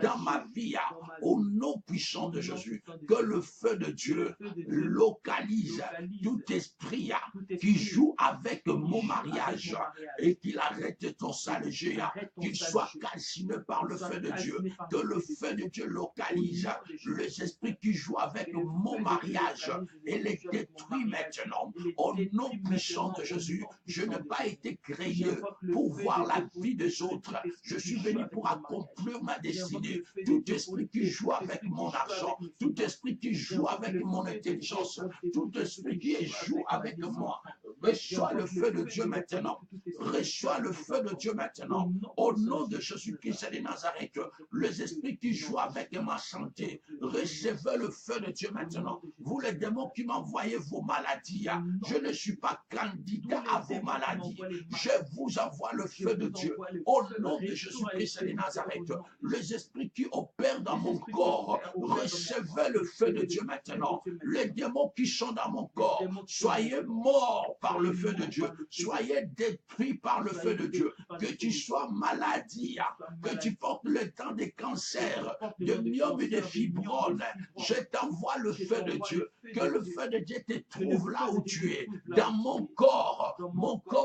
dans ma vie, au nom puissant de Jésus, que le feu de Dieu localise tout esprit qui joue avec mon mariage et qu'il arrête ton sale jeu, qu'il soit calciné par le feu de Dieu, que le feu de Dieu localise les esprits qui jouent avec mon mariage et les détruit maintenant. Au nom puissant de Jésus, je n'ai pas été créé pour voir la vie des autres. Je suis venu pour accomplir ma destinée. Tout esprit qui joue avec mon argent, tout esprit qui joue avec mon intelligence, tout esprit qui joue avec moi, reçois le feu de Dieu maintenant. Reçois le feu de Dieu maintenant. Au nom de Jésus-Christ de Nazareth, les esprits qui jouent avec ma santé, recevez le feu de Dieu maintenant. Vous les démons qui m'envoyez vos maladies, je ne suis pas candidat à vos maladies. Je vous envoie le feu de Dieu. Au nom de Jésus-Christ de Nazareth, les esprits qui opèrent dans mon corps, recevez le feu de Dieu maintenant. Les démons qui sont dans mon corps, soyez morts par le feu de Dieu. Soyez détruits par le feu de Dieu. Que tu sois maladie, que tu portes le temps des cancers, de myome et de fibromes, je t'envoie le feu de Dieu. Que le feu de Dieu te trouve là où tu es. Dans mon corps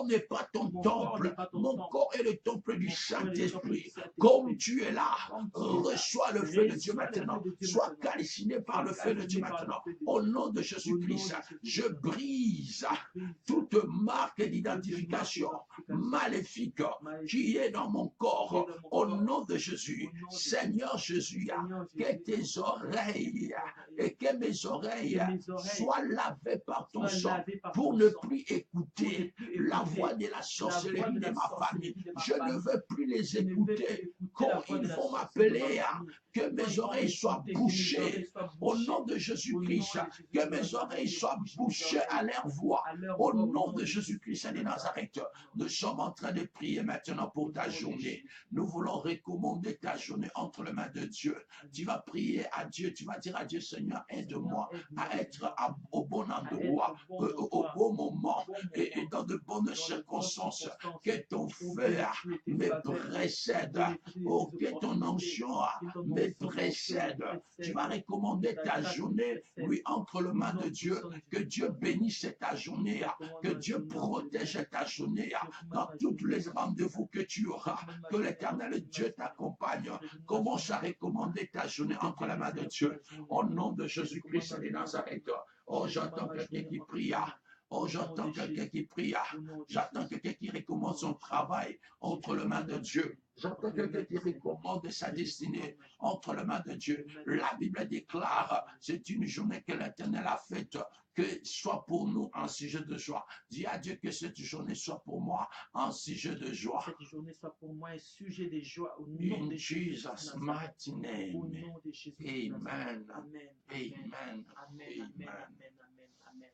n'est pas ton temple. Mon corps est le temple du Saint-Esprit. Comme tu es là, reçois le feu de Dieu maintenant. Sois calciné par le feu de Dieu maintenant. Au nom de Jésus-Christ, je brise toute marque d'identification maléfique qui est dans mon corps. Au nom de Jésus, Seigneur Jésus, que tes oreilles et que mes oreilles soient lavées par ton sang pour ne plus écouter la voix de la sorcellerie de ma famille. Je ne veux plus les écouter. Quand ils vont m'appeler, que mes oreilles soient bouchées. Au nom de Jésus-Christ, que mes oreilles soient bouchées à leur voix. Au nom de Jésus-Christ de Nazareth, nous sommes en train de prier maintenant pour ta journée. Nous voulons recommander ta journée entre les mains de Dieu. Tu vas prier à Dieu, tu vas dire à Dieu, Seigneur, aide-moi à être au bon endroit, au bon moment et dans de bonnes circonstances. Que ton feu me précède, que ton onction me précède. Tu vas recommander ta journée, oui, entre les mains de Dieu. Que Dieu bénisse ta journée, que Dieu protège ta journée dans tous les rendez-vous que tu auras. Que l'Éternel Dieu t'accompagne. Commence à recommander ta journée entre les mains de Dieu. Au nom de Jésus-Christ de Nazareth. Oh, j'entends quelqu'un qui prie. Oh, j'entends quelqu'un qui prie. J'entends quelqu'un qui recommande son travail entre les mains de Dieu. J'entends quelqu'un qui recommande sa destinée entre les mains de Dieu. La Bible déclare, c'est une journée que l'Éternel a faite, que soit pour nous un sujet de joie. Dis à Dieu que cette journée soit pour moi un sujet de joie. Cette journée soit pour moi un sujet de joie au nom de Jésus. Jesus' mighty name. Au nom de Jésus. Amen. Amen. Amen. Amen. Amen.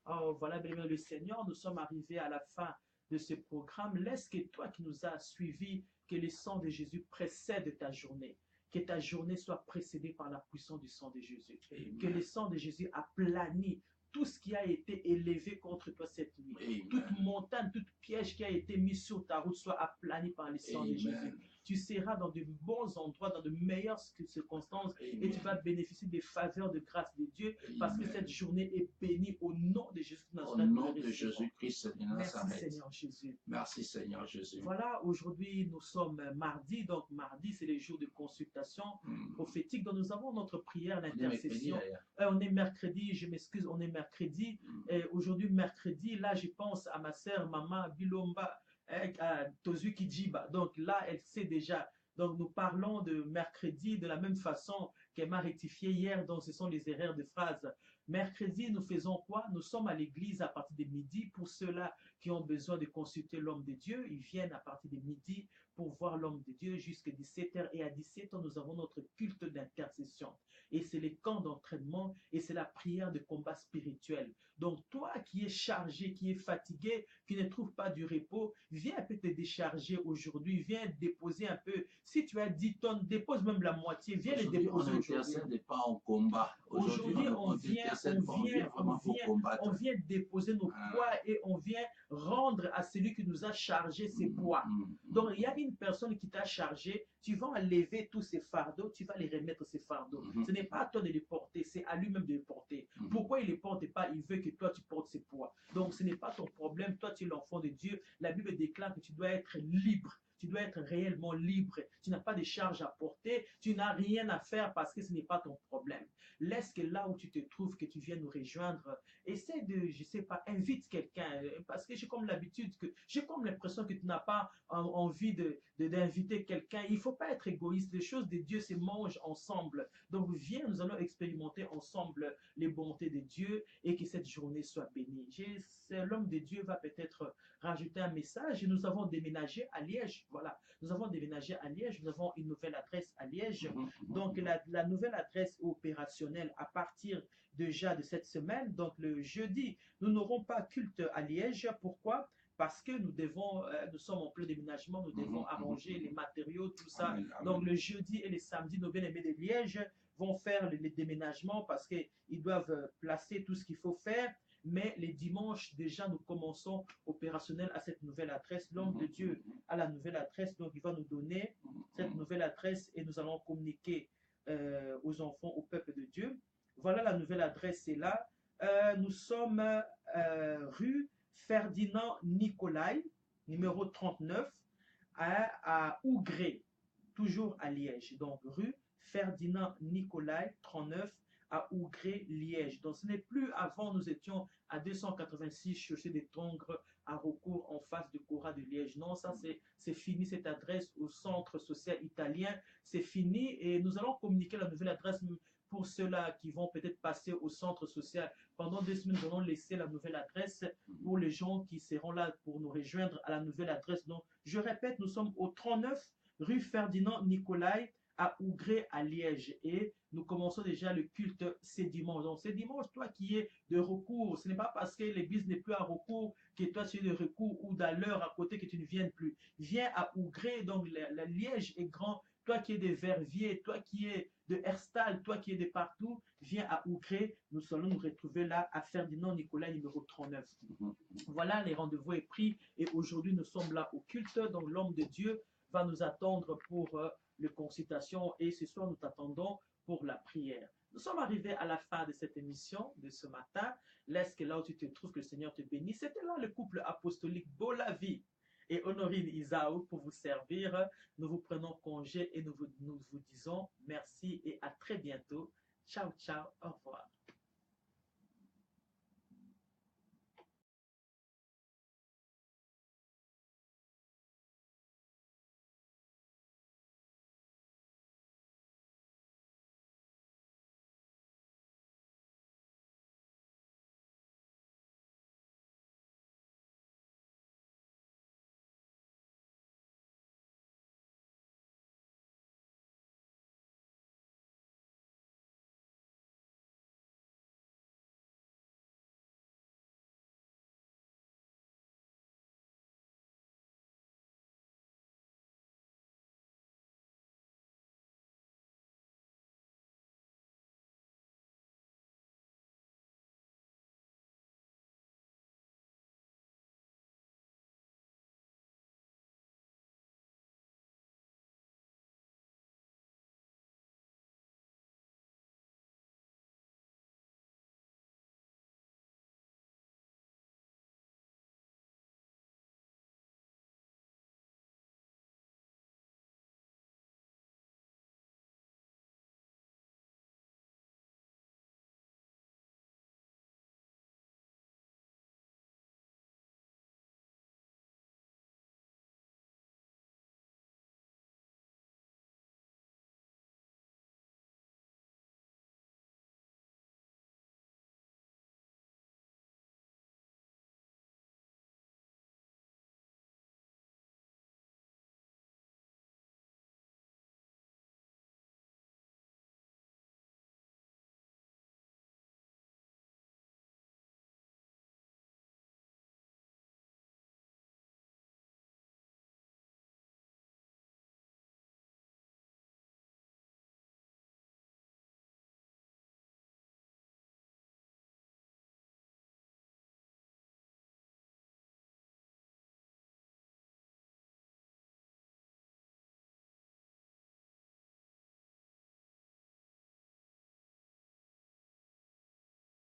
Oh, voilà, bien le Seigneur, nous sommes arrivés à la fin de ce programme. Laisse que toi qui nous as suivis, que le sang de Jésus précède ta journée. Que ta journée soit précédée par la puissance du sang de Jésus. Amen. Que le sang de Jésus aplani tout ce qui a été élevé contre toi cette nuit. Amen. Toute montagne, toute piège qui a été mis sur ta route soit aplani par le sang de Jésus. Tu seras dans de bons endroits, dans de meilleures circonstances. Amen. Et tu vas bénéficier des faveurs de grâce de Dieu. Amen. Parce que cette journée est bénie au nom de Jésus-Christ. Au nom de Jésus-Christ de Nazareth. Merci Seigneur Jésus. Merci Seigneur Jésus. Voilà, aujourd'hui nous sommes mardi. Donc mardi c'est les jours de consultation prophétique. Donc nous avons notre prière d'intercession. On est mercredi, je m'excuse, on est mercredi. Aujourd'hui mercredi, là je pense à ma sœur, maman Bilomba. Tozu Kijiba. Donc là, elle sait déjà. Donc nous parlons de mercredi de la même façon qu'elle m'a rectifié hier. Donc ce sont les erreurs de phrases. Mercredi, nous faisons quoi? Nous sommes à l'église à partir de midi. Pour ceux-là qui ont besoin de consulter l'homme de Dieu, ils viennent à partir de midi pour voir l'homme de Dieu jusqu'à 17h. Et à 17h, nous avons notre culte d'intercession. Et c'est les camps d'entraînement et c'est la prière de combat spirituel. Donc toi qui es chargé, qui est fatigué, qui ne trouve pas du repos, viens un peu te décharger aujourd'hui, viens déposer un peu. Si tu as 10 tonnes, dépose même la moitié, viens les déposer aujourd'hui. On n'intercède pas en combat. Aujourd'hui, on vient déposer nos poids et on vient rendre à celui qui nous a chargé ses poids. Donc il y a une personne qui t'a chargé, tu vas enlever tous ces fardeaux, tu vas les remettre ces fardeaux. Ce n'est pas à toi de les porter, c'est à lui-même de les porter. Pourquoi il ne les porte pas? Il veut que toi tu portes ses poids. Donc ce n'est pas ton problème, toi tu es l'enfant de Dieu. La Bible déclare que tu dois être libre. Tu dois être réellement libre. Tu n'as pas de charge à porter. Tu n'as rien à faire parce que ce n'est pas ton problème. Laisse que là où tu te trouves, que tu viennes nous rejoindre. Essaie de, je ne sais pas, invite quelqu'un. Parce que j'ai comme l'habitude, j'ai comme l'impression que tu n'as pas envie d'inviter quelqu'un. Il ne faut pas être égoïste. Les choses de Dieu se mangent ensemble. Donc viens, nous allons expérimenter ensemble les bontés de Dieu et que cette journée soit bénie. L'homme de Dieu va peut-être rajouter un message. Et nous avons déménagé à Liège. Voilà, nous avons déménagé à Liège, nous avons une nouvelle adresse à Liège. Donc la nouvelle adresse est opérationnelle à partir déjà de cette semaine. Donc le jeudi, nous n'aurons pas culte à Liège. Pourquoi? Parce que nous sommes en plein déménagement, nous devons arranger les matériaux, tout ça. Donc le jeudi et les samedis, nos bien-aimés de Liège vont faire les déménagements parce qu'ils doivent placer tout ce qu'il faut faire. Mais les dimanches, déjà, nous commençons opérationnel à cette nouvelle adresse. L'homme de Dieu a la nouvelle adresse, donc il va nous donner cette nouvelle adresse et nous allons communiquer aux enfants, au peuple de Dieu. Voilà, la nouvelle adresse est là. Nous sommes rue Ferdinand Nicolai, numéro 39, à Ougré, toujours à Liège. Donc, rue Ferdinand Nicolai, 39, à Ougré, Liège. Donc ce n'est plus avant, nous étions à 286 chaussée des Tongres à Recours en face de Cora de Liège. Non, ça c'est fini, cette adresse au centre social italien, c'est fini et nous allons communiquer la nouvelle adresse pour ceux-là qui vont peut-être passer au centre social. Pendant 2 semaines, nous allons laisser la nouvelle adresse pour les gens qui seront là pour nous rejoindre à la nouvelle adresse. Donc je répète, nous sommes au 39 rue Ferdinand Nicolai à Ougré, à Liège. Et nous commençons déjà le culte ce dimanche. Donc, ce dimanche, toi qui es de Recours, ce n'est pas parce que l'église n'est plus à Recours que toi tu es de Recours ou d'Alleur à côté que tu ne viennes plus. Viens à Ougré, donc la Liège est grand. Toi qui es de Verviers, toi qui es de Herstal, toi qui es de partout, viens à Ougré. Nous allons nous retrouver là à Ferdinand Nicolas, numéro 39. Voilà, les rendez-vous est pris. Et aujourd'hui, nous sommes là au culte. Donc, l'homme de Dieu va nous attendre pour les consultations et ce soir nous t'attendons pour la prière. Nous sommes arrivés à la fin de cette émission de ce matin. Laisse que là où tu te trouves, que le Seigneur te bénisse. C'était là le couple apostolique Bolavi et Honorine Isaou pour vous servir. Nous vous prenons congé et nous vous disons merci et à très bientôt. Ciao, ciao, au revoir.